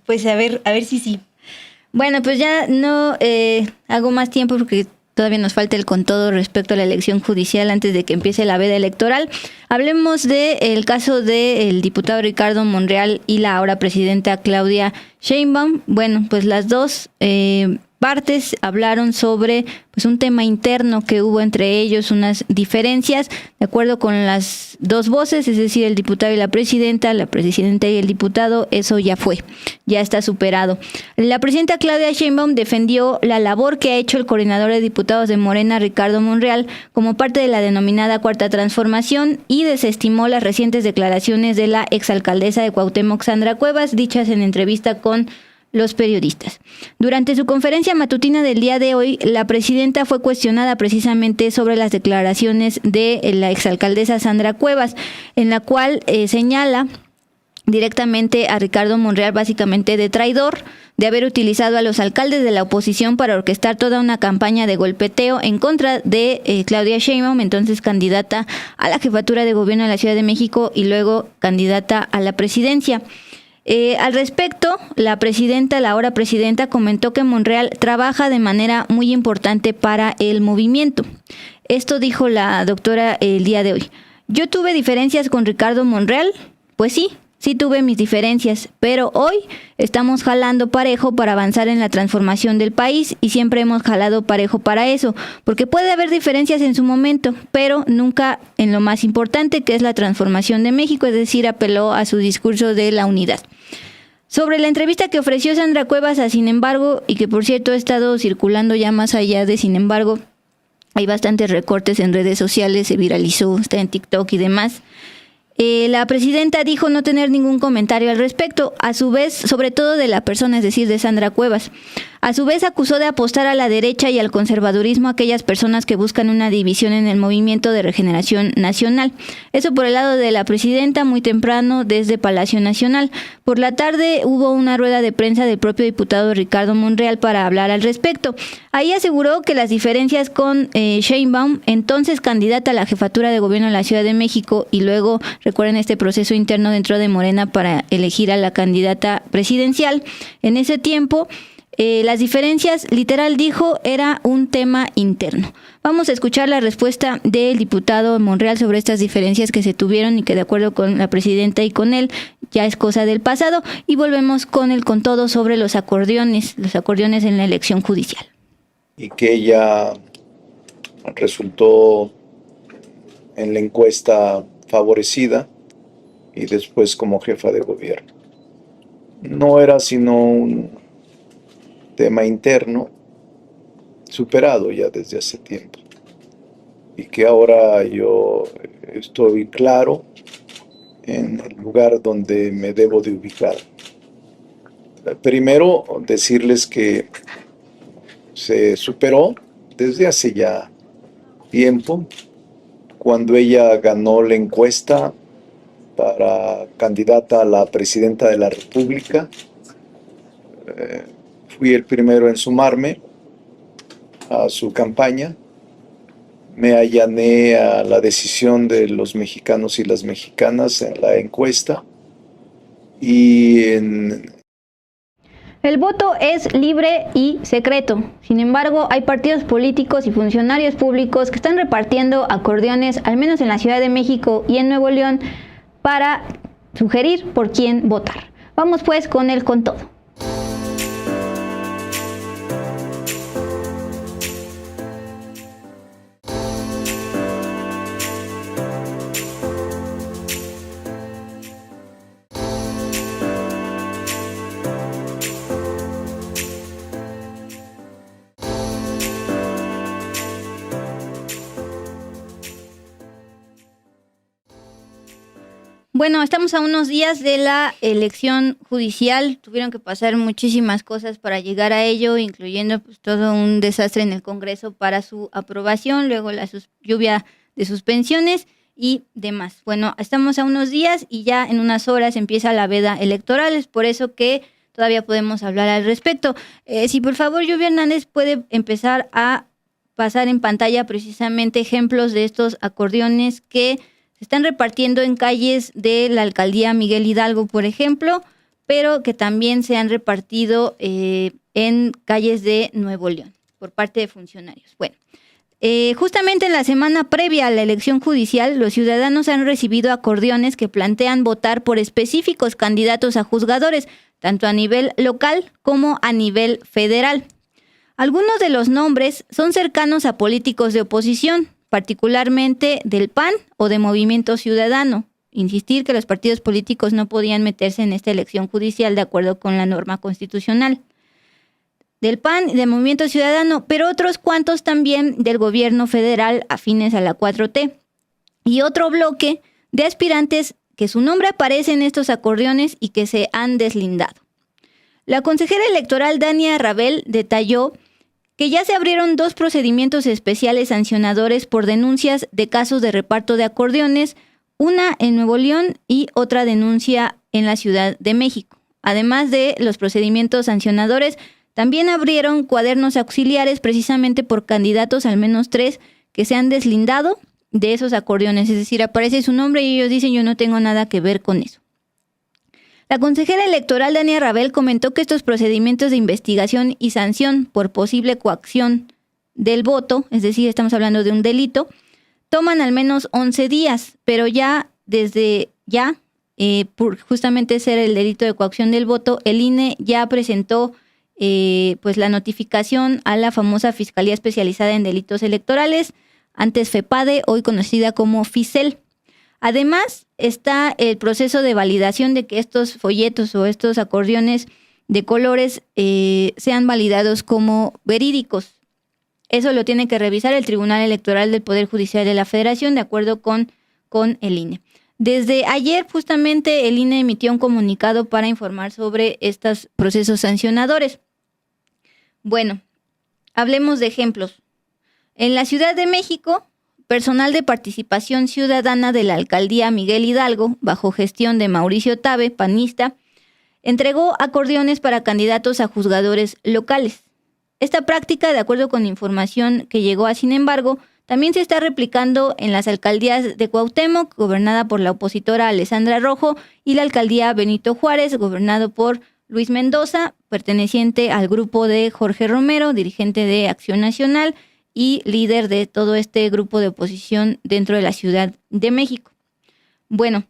Pues a ver si sí. Bueno, pues ya no hago más tiempo porque todavía nos falta el con todo respecto a la elección judicial antes de que empiece la veda electoral. Hablemos del caso del diputado Ricardo Monreal y la ahora presidenta Claudia Sheinbaum. Bueno, pues las dos partes hablaron sobre pues un tema interno que hubo entre ellos, unas diferencias, de acuerdo con las dos voces, es decir, el diputado y la presidenta y el diputado, eso ya está superado. La presidenta Claudia Sheinbaum defendió la labor que ha hecho el coordinador de diputados de Morena, Ricardo Monreal, como parte de la denominada Cuarta Transformación, y desestimó las recientes declaraciones de la exalcaldesa de Cuauhtémoc, Sandra Cuevas, dichas en entrevista con los periodistas. Durante su conferencia matutina del día de hoy, la presidenta fue cuestionada precisamente sobre las declaraciones de la exalcaldesa Sandra Cuevas, en la cual señala directamente a Ricardo Monreal básicamente de traidor, de haber utilizado a los alcaldes de la oposición para orquestar toda una campaña de golpeteo en contra de Claudia Sheinbaum, entonces candidata a la jefatura de gobierno de la Ciudad de México y luego candidata a la presidencia. Al respecto, la ahora presidenta, comentó que Monreal trabaja de manera muy importante para el movimiento. Esto dijo la doctora el día de hoy. ¿Yo tuve diferencias con Ricardo Monreal? Pues sí tuve mis diferencias, pero hoy estamos jalando parejo para avanzar en la transformación del país y siempre hemos jalado parejo para eso, porque puede haber diferencias en su momento, pero nunca en lo más importante, que es la transformación de México, es decir, apeló a su discurso de la unidad. Sobre la entrevista que ofreció Sandra Cuevas a Sin Embargo, y que por cierto ha estado circulando ya más allá de Sin Embargo, hay bastantes recortes en redes sociales, se viralizó, está en TikTok y demás. La presidenta dijo no tener ningún comentario al respecto, a su vez, sobre todo de la persona, es decir, de Sandra Cuevas. A su vez acusó de apostar a la derecha y al conservadurismo a aquellas personas que buscan una división en el Movimiento de Regeneración Nacional. Eso por el lado de la presidenta, muy temprano desde Palacio Nacional. Por la tarde hubo una rueda de prensa del propio diputado Ricardo Monreal para hablar al respecto. Ahí aseguró que las diferencias con Sheinbaum, entonces candidata a la jefatura de gobierno de la Ciudad de México, y luego, recuerden este proceso interno dentro de Morena para elegir a la candidata presidencial, en ese tiempo las diferencias, literal dijo, era un tema interno. Vamos a escuchar la respuesta del diputado Monreal sobre estas diferencias que se tuvieron y que de acuerdo con la presidenta y con él ya es cosa del pasado, y volvemos con todo sobre los acordeones en la elección judicial. Y que ella resultó en la encuesta favorecida y después como jefa de gobierno. No era sino un tema interno superado ya desde hace tiempo, y que ahora yo estoy claro en el lugar donde me debo de ubicar. Primero, decirles que se superó desde hace ya tiempo, cuando ella ganó la encuesta para candidata a la presidenta de la República. Fui el primero en sumarme a su campaña. Me allané a la decisión de los mexicanos y las mexicanas en la encuesta. El voto es libre y secreto. Sin embargo, hay partidos políticos y funcionarios públicos que están repartiendo acordeones, al menos en la Ciudad de México y en Nuevo León, para sugerir por quién votar. Vamos pues con todo. Bueno, estamos a unos días de la elección judicial. Tuvieron que pasar muchísimas cosas para llegar a ello, incluyendo pues todo un desastre en el Congreso para su aprobación, luego la lluvia de suspensiones y demás. Bueno, estamos a unos días y ya en unas horas empieza la veda electoral. Es por eso que todavía podemos hablar al respecto. Si por favor Lluvia Hernández puede empezar a pasar en pantalla precisamente ejemplos de estos acordeones que se están repartiendo en calles de la alcaldía Miguel Hidalgo, por ejemplo, pero que también se han repartido en calles de Nuevo León. por parte de funcionarios. Bueno, justamente en la semana previa a la elección judicial, los ciudadanos han recibido acordeones que plantean votar por específicos candidatos a juzgadores, tanto a nivel local como a nivel federal. Algunos de los nombres son cercanos a políticos de oposición, particularmente del PAN o de Movimiento Ciudadano. Insistir que los partidos políticos no podían meterse en esta elección judicial de acuerdo con la norma constitucional. Del PAN y del Movimiento Ciudadano, pero otros cuantos también del gobierno federal afines a la 4T. Y otro bloque de aspirantes que su nombre aparece en estos acordeones y que se han deslindado. La consejera electoral Dania Rabel detalló que ya se abrieron 2 procedimientos especiales sancionadores por denuncias de casos de reparto de acordeones, una en Nuevo León y otra denuncia en la Ciudad de México. Además de los procedimientos sancionadores, también abrieron cuadernos auxiliares precisamente por candidatos, al menos 3, que se han deslindado de esos acordeones. Es decir, aparece su nombre y ellos dicen yo no tengo nada que ver con eso. La consejera electoral Dania Rabel comentó que estos procedimientos de investigación y sanción por posible coacción del voto, es decir, estamos hablando de un delito, toman al menos 11 días, pero ya desde ya, por justamente ser el delito de coacción del voto, el INE ya presentó pues la notificación a la famosa Fiscalía Especializada en Delitos Electorales, antes FEPADE, hoy conocida como FICEL. Además, está el proceso de validación de que estos folletos o estos acordeones de colores sean validados como verídicos. Eso lo tiene que revisar el Tribunal Electoral del Poder Judicial de la Federación, de acuerdo con el INE. Desde ayer, justamente, el INE emitió un comunicado para informar sobre estos procesos sancionadores. Bueno, hablemos de ejemplos. En la Ciudad de México, personal de participación ciudadana de la alcaldía Miguel Hidalgo, bajo gestión de Mauricio Tabe, panista, entregó acordeones para candidatos a juzgadores locales. Esta práctica, de acuerdo con información que llegó a Sin embargo, también se está replicando en las alcaldías de Cuauhtémoc, gobernada por la opositora Alessandra Rojo, y la alcaldía Benito Juárez, gobernado por Luis Mendoza, perteneciente al grupo de Jorge Romero, dirigente de Acción Nacional y líder de todo este grupo de oposición dentro de la Ciudad de México. Bueno,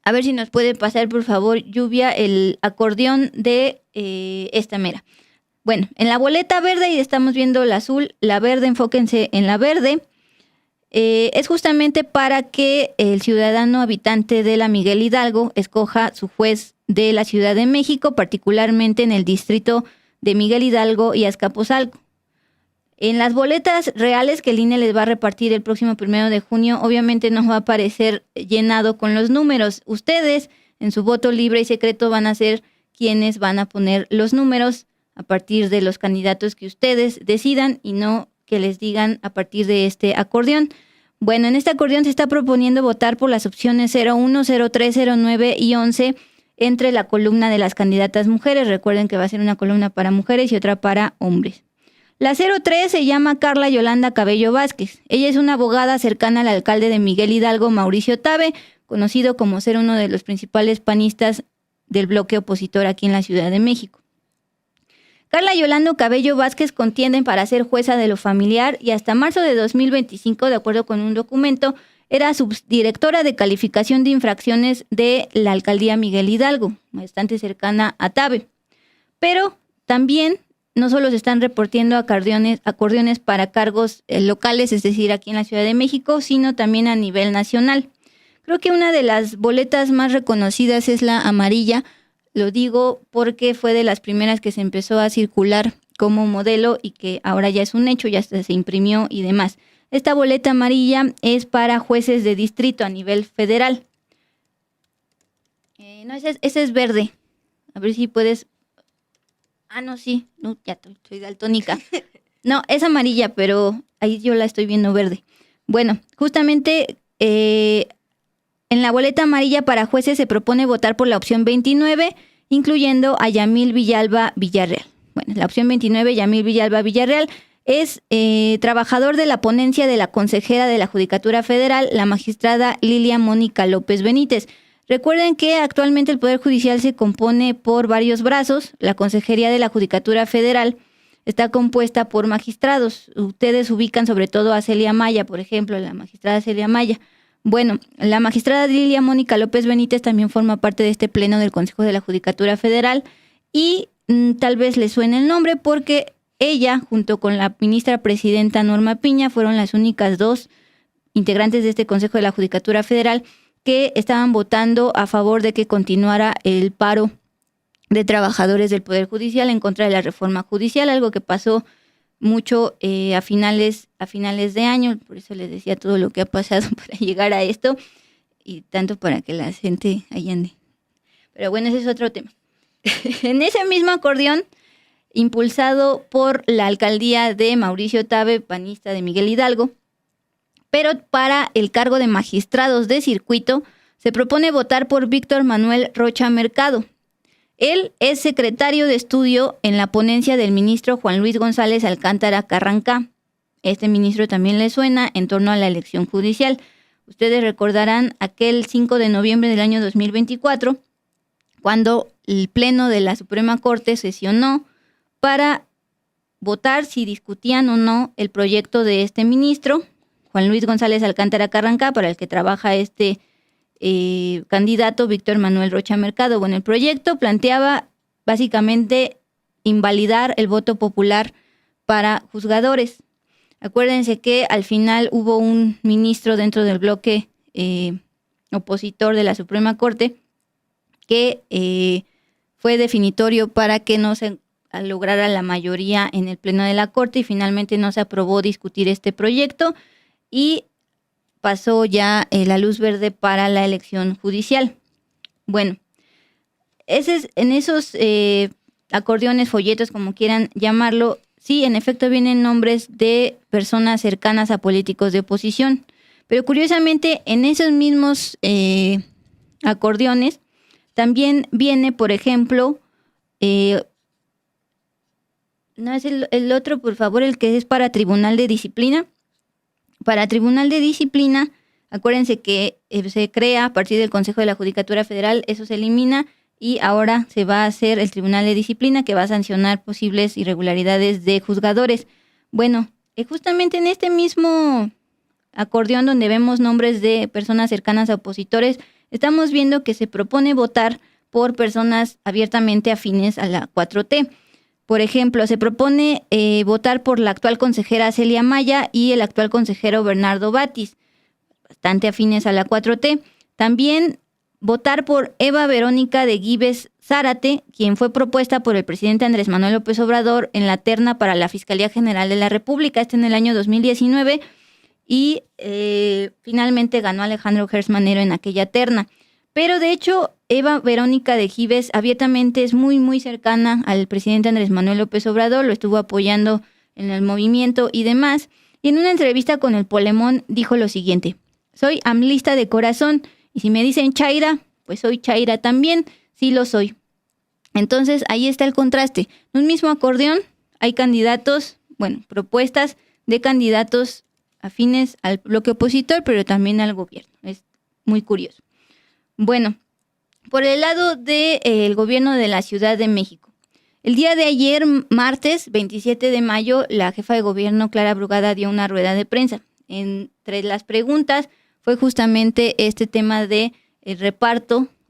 a ver si nos puede pasar, por favor, Lluvia, el acordeón de esta mera. Bueno, en la boleta verde, y estamos viendo la azul, la verde, enfóquense en la verde, es justamente para que el ciudadano habitante de la Miguel Hidalgo escoja su juez de la Ciudad de México, particularmente en el distrito de Miguel Hidalgo y Azcapotzalco. En las boletas reales que el INE les va a repartir el próximo 1 de junio, obviamente no va a aparecer llenado con los números. Ustedes, en su voto libre y secreto, van a ser quienes van a poner los números a partir de los candidatos que ustedes decidan y no que les digan a partir de este acordeón. Bueno, en este acordeón se está proponiendo votar por las opciones 01, 03, 09 y 11 entre la columna de las candidatas mujeres. Recuerden que va a ser una columna para mujeres y otra para hombres. La 03 se llama Carla Yolanda Cabello Vázquez. Ella es una abogada cercana al alcalde de Miguel Hidalgo, Mauricio Tabe, conocido como ser uno de los principales panistas del bloque opositor aquí en la Ciudad de México. Carla Yolanda Cabello Vázquez contiende para ser jueza de lo familiar y hasta marzo de 2025, de acuerdo con un documento, era subdirectora de calificación de infracciones de la alcaldía Miguel Hidalgo, bastante cercana a Tabe. Pero también no solo se están reportando acordeones para cargos locales, es decir, aquí en la Ciudad de México, sino también a nivel nacional. Creo que una de las boletas más reconocidas es la amarilla. Lo digo porque fue de las primeras que se empezó a circular como modelo y que ahora ya es un hecho, ya se imprimió y demás. Esta boleta amarilla es para jueces de distrito a nivel federal. No, ese es verde. A ver si puedes... Ah, no, sí. No, ya soy daltónica. No, es amarilla, pero ahí yo la estoy viendo verde. Bueno, justamente en la boleta amarilla para jueces se propone votar por la opción 29, incluyendo a Yamil Villalba Villarreal. Bueno, la opción 29, Yamil Villalba Villarreal, es trabajador de la ponencia de la consejera de la Judicatura Federal, la magistrada Lilia Mónica López Benítez. Recuerden que actualmente el Poder Judicial se compone por varios brazos. La Consejería de la Judicatura Federal está compuesta por magistrados. Ustedes ubican sobre todo a Celia Maya, por ejemplo, la magistrada Celia Maya. Bueno, la magistrada Lilia Mónica López Benítez también forma parte de este pleno del Consejo de la Judicatura Federal y tal vez le suene el nombre porque ella, junto con la ministra presidenta Norma Piña, fueron las únicas dos integrantes de este Consejo de la Judicatura Federal que estaban votando a favor de que continuara el paro de trabajadores del Poder Judicial en contra de la reforma judicial, algo que pasó mucho a finales de año. Por eso les decía todo lo que ha pasado para llegar a esto y tanto para que la gente ahí ande. Pero bueno, ese es otro tema. En ese mismo acordeón, impulsado por la alcaldía de Mauricio Tabe, panista de Miguel Hidalgo, pero para el cargo de magistrados de circuito se propone votar por Víctor Manuel Rocha Mercado. Él es secretario de estudio en la ponencia del ministro Juan Luis González Alcántara Carrancá. Este ministro también le suena en torno a la elección judicial. Ustedes recordarán aquel 5 de noviembre del año 2024, cuando el Pleno de la Suprema Corte sesionó para votar si discutían o no el proyecto de este ministro, Juan Luis González Alcántara Carrancá, para el que trabaja este candidato Víctor Manuel Rocha Mercado. Bueno, el proyecto planteaba básicamente invalidar el voto popular para juzgadores. Acuérdense que al final hubo un ministro dentro del bloque opositor de la Suprema Corte que fue definitorio para que no se lograra la mayoría en el Pleno de la Corte y finalmente no se aprobó discutir este proyecto y pasó ya la luz verde para la elección judicial. Bueno, en esos acordeones, folletos, como quieran llamarlo, sí, en efecto vienen nombres de personas cercanas a políticos de oposición, pero curiosamente en esos mismos acordeones también viene, por ejemplo, no es el otro, por favor, el que es para Tribunal de Disciplina. Para Tribunal de Disciplina, acuérdense que se crea a partir del Consejo de la Judicatura Federal, eso se elimina y ahora se va a hacer el Tribunal de Disciplina que va a sancionar posibles irregularidades de juzgadores. Bueno, justamente en este mismo acordeón donde vemos nombres de personas cercanas a opositores, estamos viendo que se propone votar por personas abiertamente afines a la 4T. Por ejemplo, se propone votar por la actual consejera Celia Maya y el actual consejero Bernardo Batis, bastante afines a la 4T. También votar por Eva Verónica de Gives Zárate, quien fue propuesta por el presidente Andrés Manuel López Obrador en la terna para la Fiscalía General de la República, en el año 2019, y finalmente ganó Alejandro Gertz Manero en aquella terna. Pero de hecho, Eva Verónica de Gives abiertamente es muy, muy cercana al presidente Andrés Manuel López Obrador, lo estuvo apoyando en el movimiento y demás. Y en una entrevista con el Polemón dijo lo siguiente: soy amlista de corazón y si me dicen Chaira, pues soy Chaira también, sí lo soy. Entonces ahí está el contraste. En un mismo acordeón hay candidatos, propuestas de candidatos afines al bloque opositor, pero también al gobierno. Es muy curioso. Bueno, por el lado del gobierno de la Ciudad de México. El día de ayer, martes 27 de mayo, la jefa de gobierno, Clara Brugada, dio una rueda de prensa. Entre las preguntas fue justamente este tema de el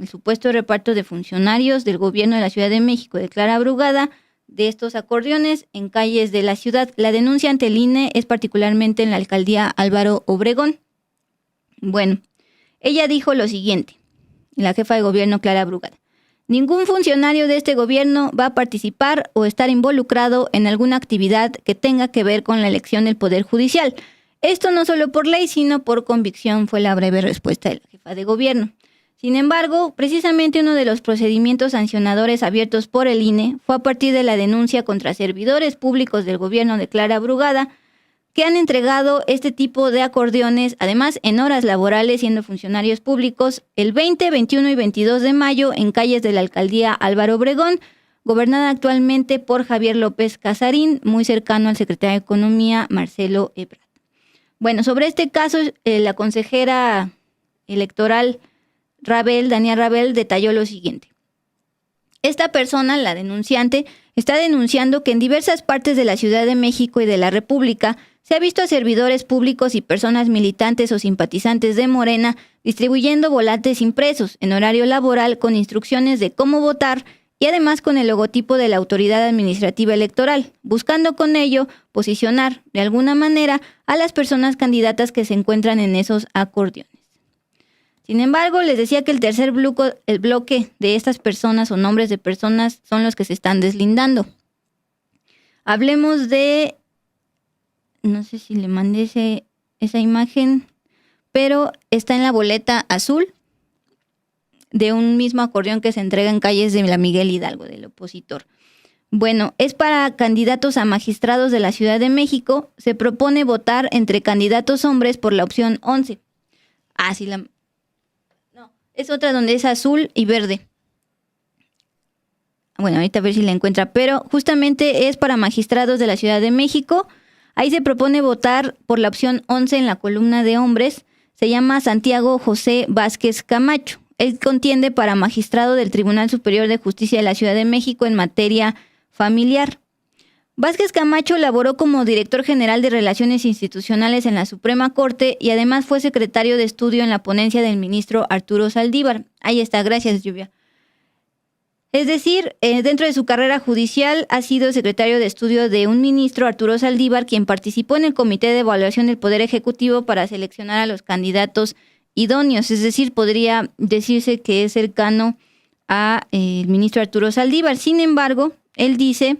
supuesto reparto de funcionarios del gobierno de la Ciudad de México, de Clara Brugada, de estos acordeones en calles de la ciudad. La denuncia ante el INE es particularmente en la alcaldía Álvaro Obregón. Bueno, ella dijo lo siguiente. La jefa de gobierno Clara Brugada: ningún funcionario de este gobierno va a participar o estar involucrado en alguna actividad que tenga que ver con la elección del Poder Judicial. Esto no solo por ley, sino por convicción, fue la breve respuesta de la jefa de gobierno. Sin embargo, precisamente uno de los procedimientos sancionadores abiertos por el INE fue a partir de la denuncia contra servidores públicos del gobierno de Clara Brugada, que han entregado este tipo de acordeones, además en horas laborales siendo funcionarios públicos, el 20, 21 y 22 de mayo en calles de la alcaldía Álvaro Obregón, gobernada actualmente por Javier López Casarín, muy cercano al secretario de Economía, Marcelo Ebrard. Bueno, sobre este caso, la consejera electoral Dania Rabel, detalló lo siguiente. Esta persona, la denunciante, está denunciando que en diversas partes de la Ciudad de México y de la República se ha visto a servidores públicos y personas militantes o simpatizantes de Morena distribuyendo volantes impresos en horario laboral con instrucciones de cómo votar y además con el logotipo de la Autoridad Administrativa Electoral, buscando con ello posicionar de alguna manera a las personas candidatas que se encuentran en esos acordeones. Sin embargo, les decía que el tercer bloque de estas personas o nombres de personas son los que se están deslindando. Hablemos de... No sé si le mandé esa imagen, pero está en la boleta azul de un mismo acordeón que se entrega en calles de la Miguel Hidalgo, del opositor. Bueno, es para candidatos a magistrados de la Ciudad de México. Se propone votar entre candidatos hombres por la opción 11. No, es otra donde es azul y verde. Bueno, ahorita a ver si la encuentra, pero justamente es para magistrados de la Ciudad de México. Ahí se propone votar por la opción 11 en la columna de hombres. Se llama Santiago José Vázquez Camacho. Él contiende para magistrado del Tribunal Superior de Justicia de la Ciudad de México en materia familiar. Vázquez Camacho laboró como director general de Relaciones Institucionales en la Suprema Corte y además fue secretario de estudio en la ponencia del ministro Arturo Saldívar. Ahí está, gracias, Lluvia. Es decir, dentro de su carrera judicial ha sido secretario de estudio de un ministro, Arturo Saldívar, quien participó en el Comité de Evaluación del Poder Ejecutivo para seleccionar a los candidatos idóneos. Es decir, podría decirse que es cercano a el ministro Arturo Saldívar. Sin embargo, él dice,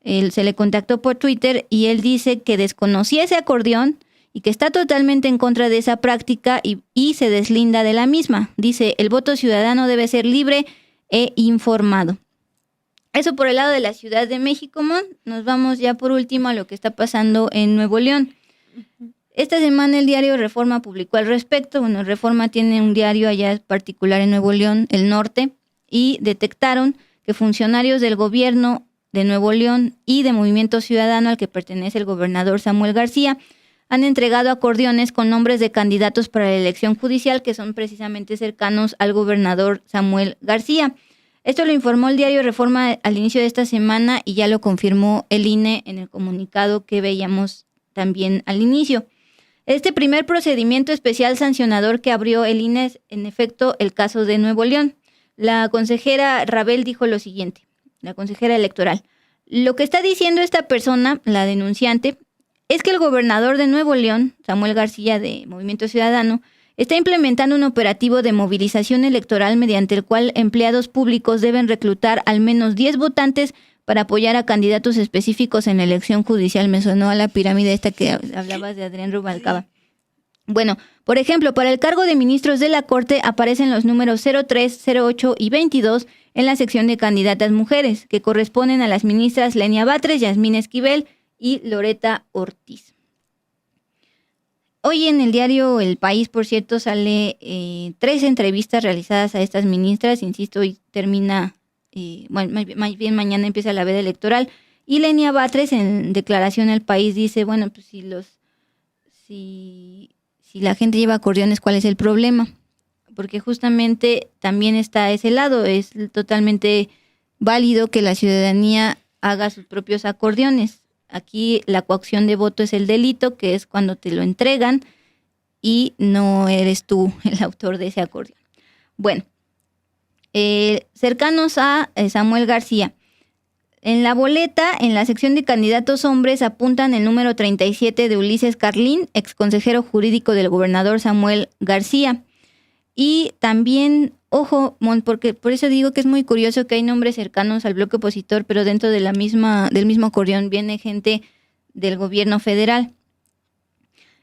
se le contactó por Twitter y él dice que desconocía ese acordeón y que está totalmente en contra de esa práctica y se deslinda de la misma. Dice, el voto ciudadano debe ser libre e informado. Eso por el lado de la Ciudad de México, Mon. Nos vamos ya por último a lo que está pasando en Nuevo León. Esta semana el diario Reforma publicó al respecto. Bueno, Reforma tiene un diario allá particular en Nuevo León, el norte, y detectaron que funcionarios del gobierno de Nuevo León y de Movimiento Ciudadano, al que pertenece el gobernador Samuel García, han entregado acordeones con nombres de candidatos para la elección judicial que son precisamente cercanos al gobernador Samuel García. Esto lo informó el diario Reforma al inicio de esta semana y ya lo confirmó el INE en el comunicado que veíamos también al inicio. Este primer procedimiento especial sancionador que abrió el INE es, en efecto, el caso de Nuevo León. La consejera Rabel dijo lo siguiente, la consejera electoral. Lo que está diciendo esta persona, la denunciante, es que el gobernador de Nuevo León, Samuel García de Movimiento Ciudadano, está implementando un operativo de movilización electoral mediante el cual empleados públicos deben reclutar al menos 10 votantes para apoyar a candidatos específicos en la elección judicial. Me sonó a la pirámide esta que hablabas de Adrián Rubalcaba. Bueno, por ejemplo, para el cargo de ministros de la Corte aparecen los números 03, 08 y 22 en la sección de candidatas mujeres, que corresponden a las ministras Lenia Batres, Yasmín Esquivel y Loreta Ortiz. Hoy en el diario El País, por cierto, sale 3 entrevistas realizadas a estas ministras. Insisto, hoy termina, más bien mañana empieza la veda electoral. Y Lenia Batres, en declaración al País, dice, bueno, pues si la gente lleva acordeones, ¿cuál es el problema? Porque justamente también está a ese lado. Es totalmente válido que la ciudadanía haga sus propios acordeones. Aquí la coacción de voto es el delito, que es cuando te lo entregan y no eres tú el autor de ese acordeón. Bueno, cercanos a Samuel García. En la boleta, en la sección de candidatos hombres, apuntan el número 37 de Ulises Carlín, exconsejero jurídico del gobernador Samuel García. Y también, ojo, porque por eso digo que es muy curioso que hay nombres cercanos al bloque opositor, pero dentro de del mismo acordeón viene gente del gobierno federal.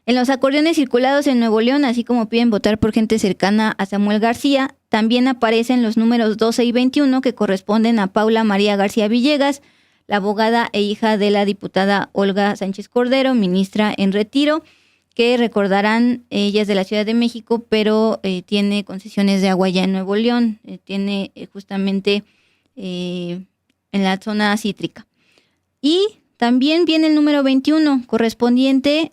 En los acordeones circulados en Nuevo León, así como piden votar por gente cercana a Samuel García, también aparecen los números 12 y 21 que corresponden a Paula María García Villegas, la abogada e hija de la diputada Olga Sánchez Cordero, ministra en retiro, que recordarán, ella es de la Ciudad de México, pero tiene concesiones de agua ya en Nuevo León, tiene justamente en la zona cítrica. Y también viene el número 21, correspondiente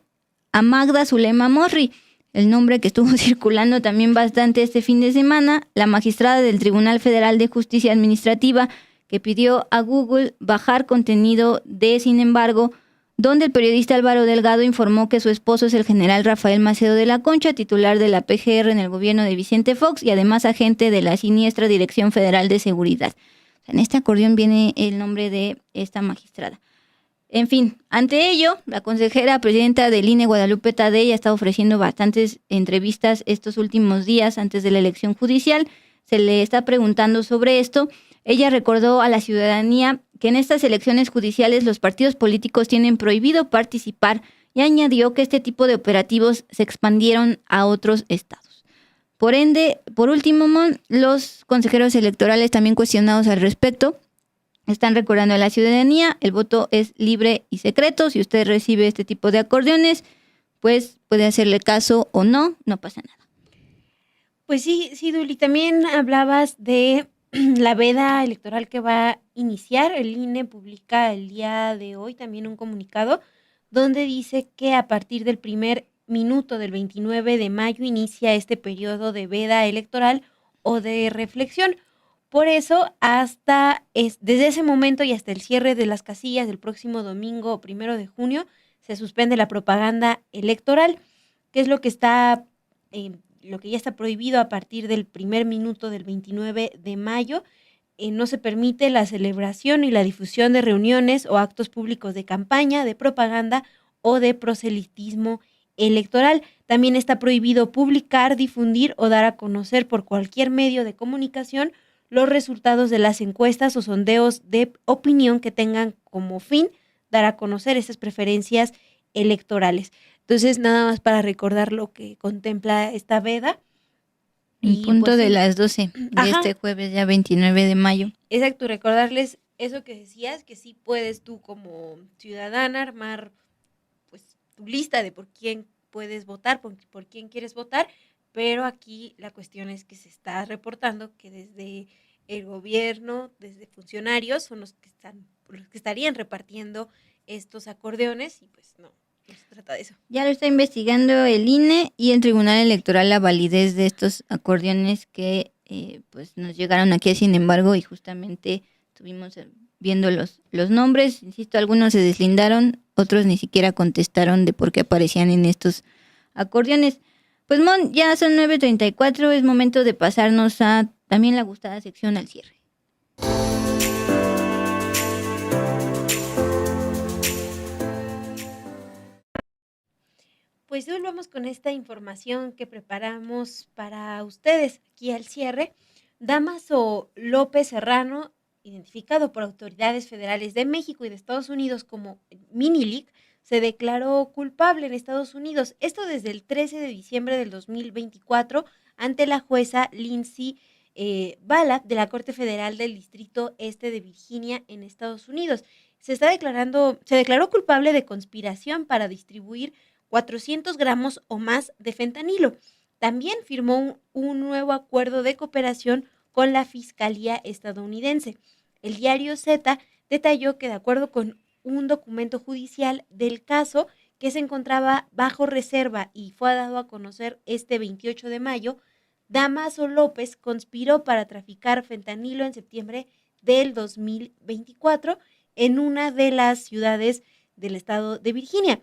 a Magda Zulema Morri. el nombre que estuvo circulando también bastante este fin de semana, la magistrada del Tribunal Federal de Justicia Administrativa que pidió a Google bajar contenido de Sin embargo, donde el periodista Álvaro Delgado informó que su esposo es el general Rafael Macedo de la Concha, titular de la PGR en el gobierno de Vicente Fox y además agente de la siniestra Dirección Federal de Seguridad. En este acordeón viene el nombre de esta magistrada. En fin, ante ello, la consejera presidenta del INE, Guadalupe Tadei, ha estado ofreciendo bastantes entrevistas estos últimos días antes de la elección judicial. Se le está preguntando sobre esto. Ella recordó a la ciudadanía que en estas elecciones judiciales los partidos políticos tienen prohibido participar y añadió que este tipo de operativos se expandieron a otros estados. Por ende, por último, los consejeros electorales también cuestionados al respecto están recordando a la ciudadanía, el voto es libre y secreto. Si usted recibe este tipo de acordeones, pues puede hacerle caso o no, no pasa nada. Pues sí, Duli, también hablabas de la veda electoral que va a iniciar. El INE publica el día de hoy también un comunicado donde dice que a partir del primer minuto del 29 de mayo inicia este periodo de veda electoral o de reflexión. Por eso, desde ese momento y hasta el cierre de las casillas del próximo domingo 1 de junio, se suspende la propaganda electoral, que es lo que ya está prohibido a partir del primer minuto del 29 de mayo. No se permite la celebración y la difusión de reuniones o actos públicos de campaña, de propaganda o de proselitismo electoral. También está prohibido publicar, difundir o dar a conocer por cualquier medio de comunicación los resultados de las encuestas o sondeos de opinión que tengan como fin dar a conocer estas preferencias electorales. Entonces, nada más para recordar lo que contempla esta veda. En punto pues, de las 12 de este jueves, ya 29 de mayo. Exacto, recordarles eso que decías, que sí puedes tú como ciudadana armar pues tu lista de por quién puedes votar, por quién quieres votar, pero aquí la cuestión es que se está reportando que desde el gobierno, desde funcionarios, son los que estarían repartiendo estos acordeones y pues no se trata de eso. Ya lo está investigando el INE y el Tribunal Electoral la validez de estos acordeones que pues nos llegaron aquí, sin embargo, y justamente estuvimos viendo los nombres. Insisto, algunos se deslindaron, otros ni siquiera contestaron de por qué aparecían en estos acordeones. Pues Mon, ya son 9:34, es momento de pasarnos a también la gustada sección al cierre. Pues volvamos con esta información que preparamos para ustedes aquí al cierre. Dámaso López Serrano, identificado por autoridades federales de México y de Estados Unidos como Mini-Leak, se declaró culpable en Estados Unidos, esto desde el 13 de diciembre del 2024, ante la jueza Lindsay Bala de la Corte Federal del Distrito Este de Virginia en Estados Unidos. Se declaró culpable de conspiración para distribuir 400 gramos o más de fentanilo. También firmó un nuevo acuerdo de cooperación con la Fiscalía estadounidense. El diario Z detalló que de acuerdo con un documento judicial del caso que se encontraba bajo reserva y fue dado a conocer este 28 de mayo, Dámaso López conspiró para traficar fentanilo en septiembre del 2024 en una de las ciudades del estado de Virginia.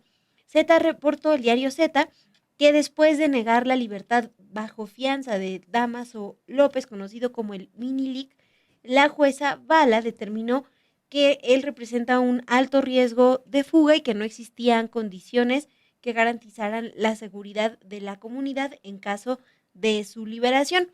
Reportó el diario Z que después de negar la libertad bajo fianza de Dámaso López, conocido como el Mini-Leak, la jueza Bala determinó que él representa un alto riesgo de fuga y que no existían condiciones que garantizaran la seguridad de la comunidad en caso de su liberación.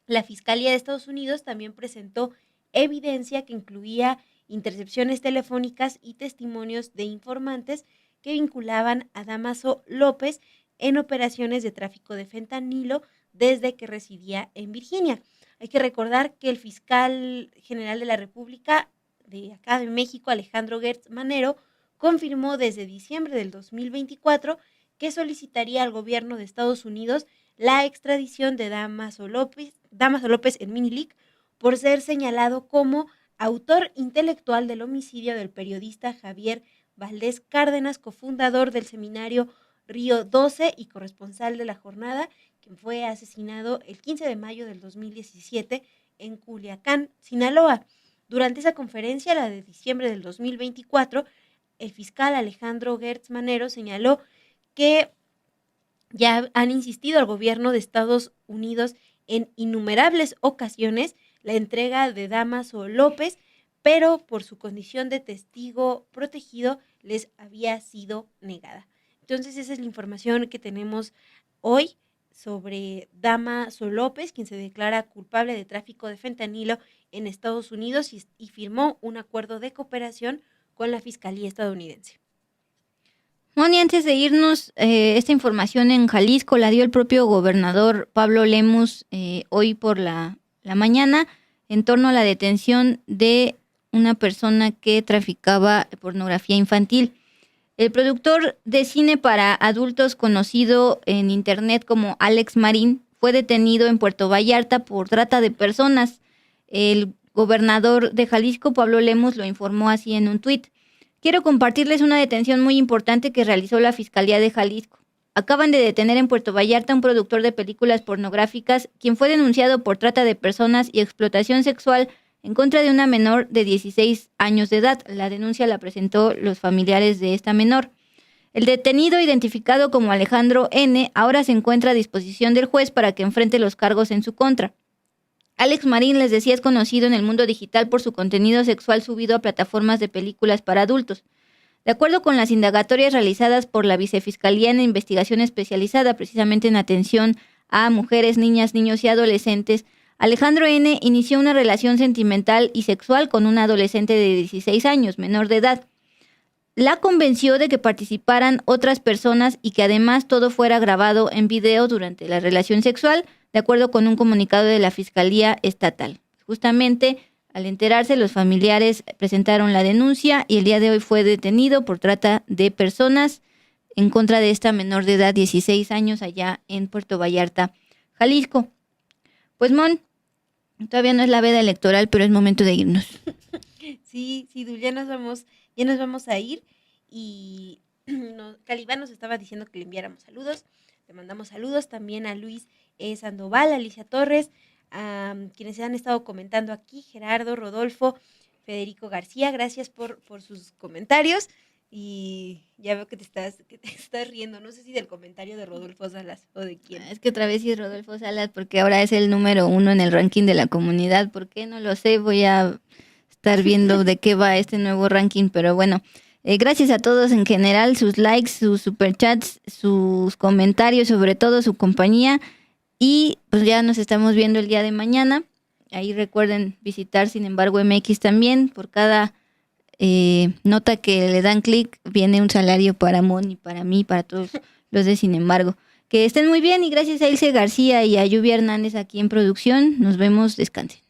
La Fiscalía de Estados Unidos también presentó evidencia que incluía intercepciones telefónicas y testimonios de informantes que vinculaban a Dámaso López en operaciones de tráfico de fentanilo desde que residía en Virginia. Hay que recordar que el fiscal general de la República de acá de México, Alejandro Gertz Manero, confirmó desde diciembre del 2024 que solicitaría al gobierno de Estados Unidos la extradición de Dámaso López en Mini-Leak por ser señalado como autor intelectual del homicidio del periodista Javier Valdés Cárdenas, cofundador del seminario Río 12 y corresponsal de La Jornada, quien fue asesinado el 15 de mayo del 2017 en Culiacán, Sinaloa. Durante esa conferencia, la de diciembre del 2024, el fiscal Alejandro Gertz Manero señaló que ya han insistido al gobierno de Estados Unidos en innumerables ocasiones la entrega de Dámaso López, pero por su condición de testigo protegido les había sido negada. Entonces esa es la información que tenemos hoy sobre Dámaso López, quien se declara culpable de tráfico de fentanilo en Estados Unidos y firmó un acuerdo de cooperación con la Fiscalía estadounidense. Moni, antes de irnos, esta información en Jalisco la dio el propio gobernador Pablo Lemus hoy por la mañana en torno a la detención de una persona que traficaba pornografía infantil. El productor de cine para adultos conocido en internet como Alex Marín fue detenido en Puerto Vallarta por trata de personas. El gobernador de Jalisco, Pablo Lemus, lo informó así en un tuit. Quiero compartirles una detención muy importante que realizó la Fiscalía de Jalisco. Acaban de detener en Puerto Vallarta a un productor de películas pornográficas, quien fue denunciado por trata de personas y explotación sexual en contra de una menor de 16 años de edad. La denuncia la presentó los familiares de esta menor. El detenido, identificado como Alejandro N., ahora se encuentra a disposición del juez para que enfrente los cargos en su contra. Alex Marín, les decía, es conocido en el mundo digital por su contenido sexual subido a plataformas de películas para adultos. De acuerdo con las indagatorias realizadas por la Vicefiscalía en Investigación Especializada, precisamente en atención a mujeres, niñas, niños y adolescentes, Alejandro N. inició una relación sentimental y sexual con una adolescente de 16 años, menor de edad. La convenció de que participaran otras personas y que además todo fuera grabado en video durante la relación sexual, de acuerdo con un comunicado de la Fiscalía Estatal. Justamente, al enterarse, los familiares presentaron la denuncia y el día de hoy fue detenido por trata de personas en contra de esta menor de edad, 16 años, allá en Puerto Vallarta, Jalisco. Pues, Mon, todavía no es la veda electoral, pero es momento de irnos. Sí, Dul, ya nos vamos a ir y Calibán nos estaba diciendo que le enviáramos saludos. Le mandamos saludos también a Luis Sandoval, a Alicia Torres, a quienes han estado comentando aquí, Gerardo, Rodolfo, Federico García, gracias por sus comentarios. Y ya veo que te estás riendo, no sé si del comentario de Rodolfo Salas o de quién. Es que otra vez sí es Rodolfo Salas, porque ahora es el número 1 en el ranking de la comunidad. ¿Por qué? No lo sé, voy a estar viendo de qué va este nuevo ranking, pero bueno. Gracias a todos en general, sus likes, sus superchats, sus comentarios, sobre todo su compañía. Y pues ya nos estamos viendo el día de mañana. Ahí recuerden visitar Sin embargo MX también. Por cada nota que le dan clic viene un salario para Mon y para mí, para todos los de Sin embargo. Que estén muy bien y gracias a Ilse García y a Lluvia Hernández aquí en producción. Nos vemos, descansen.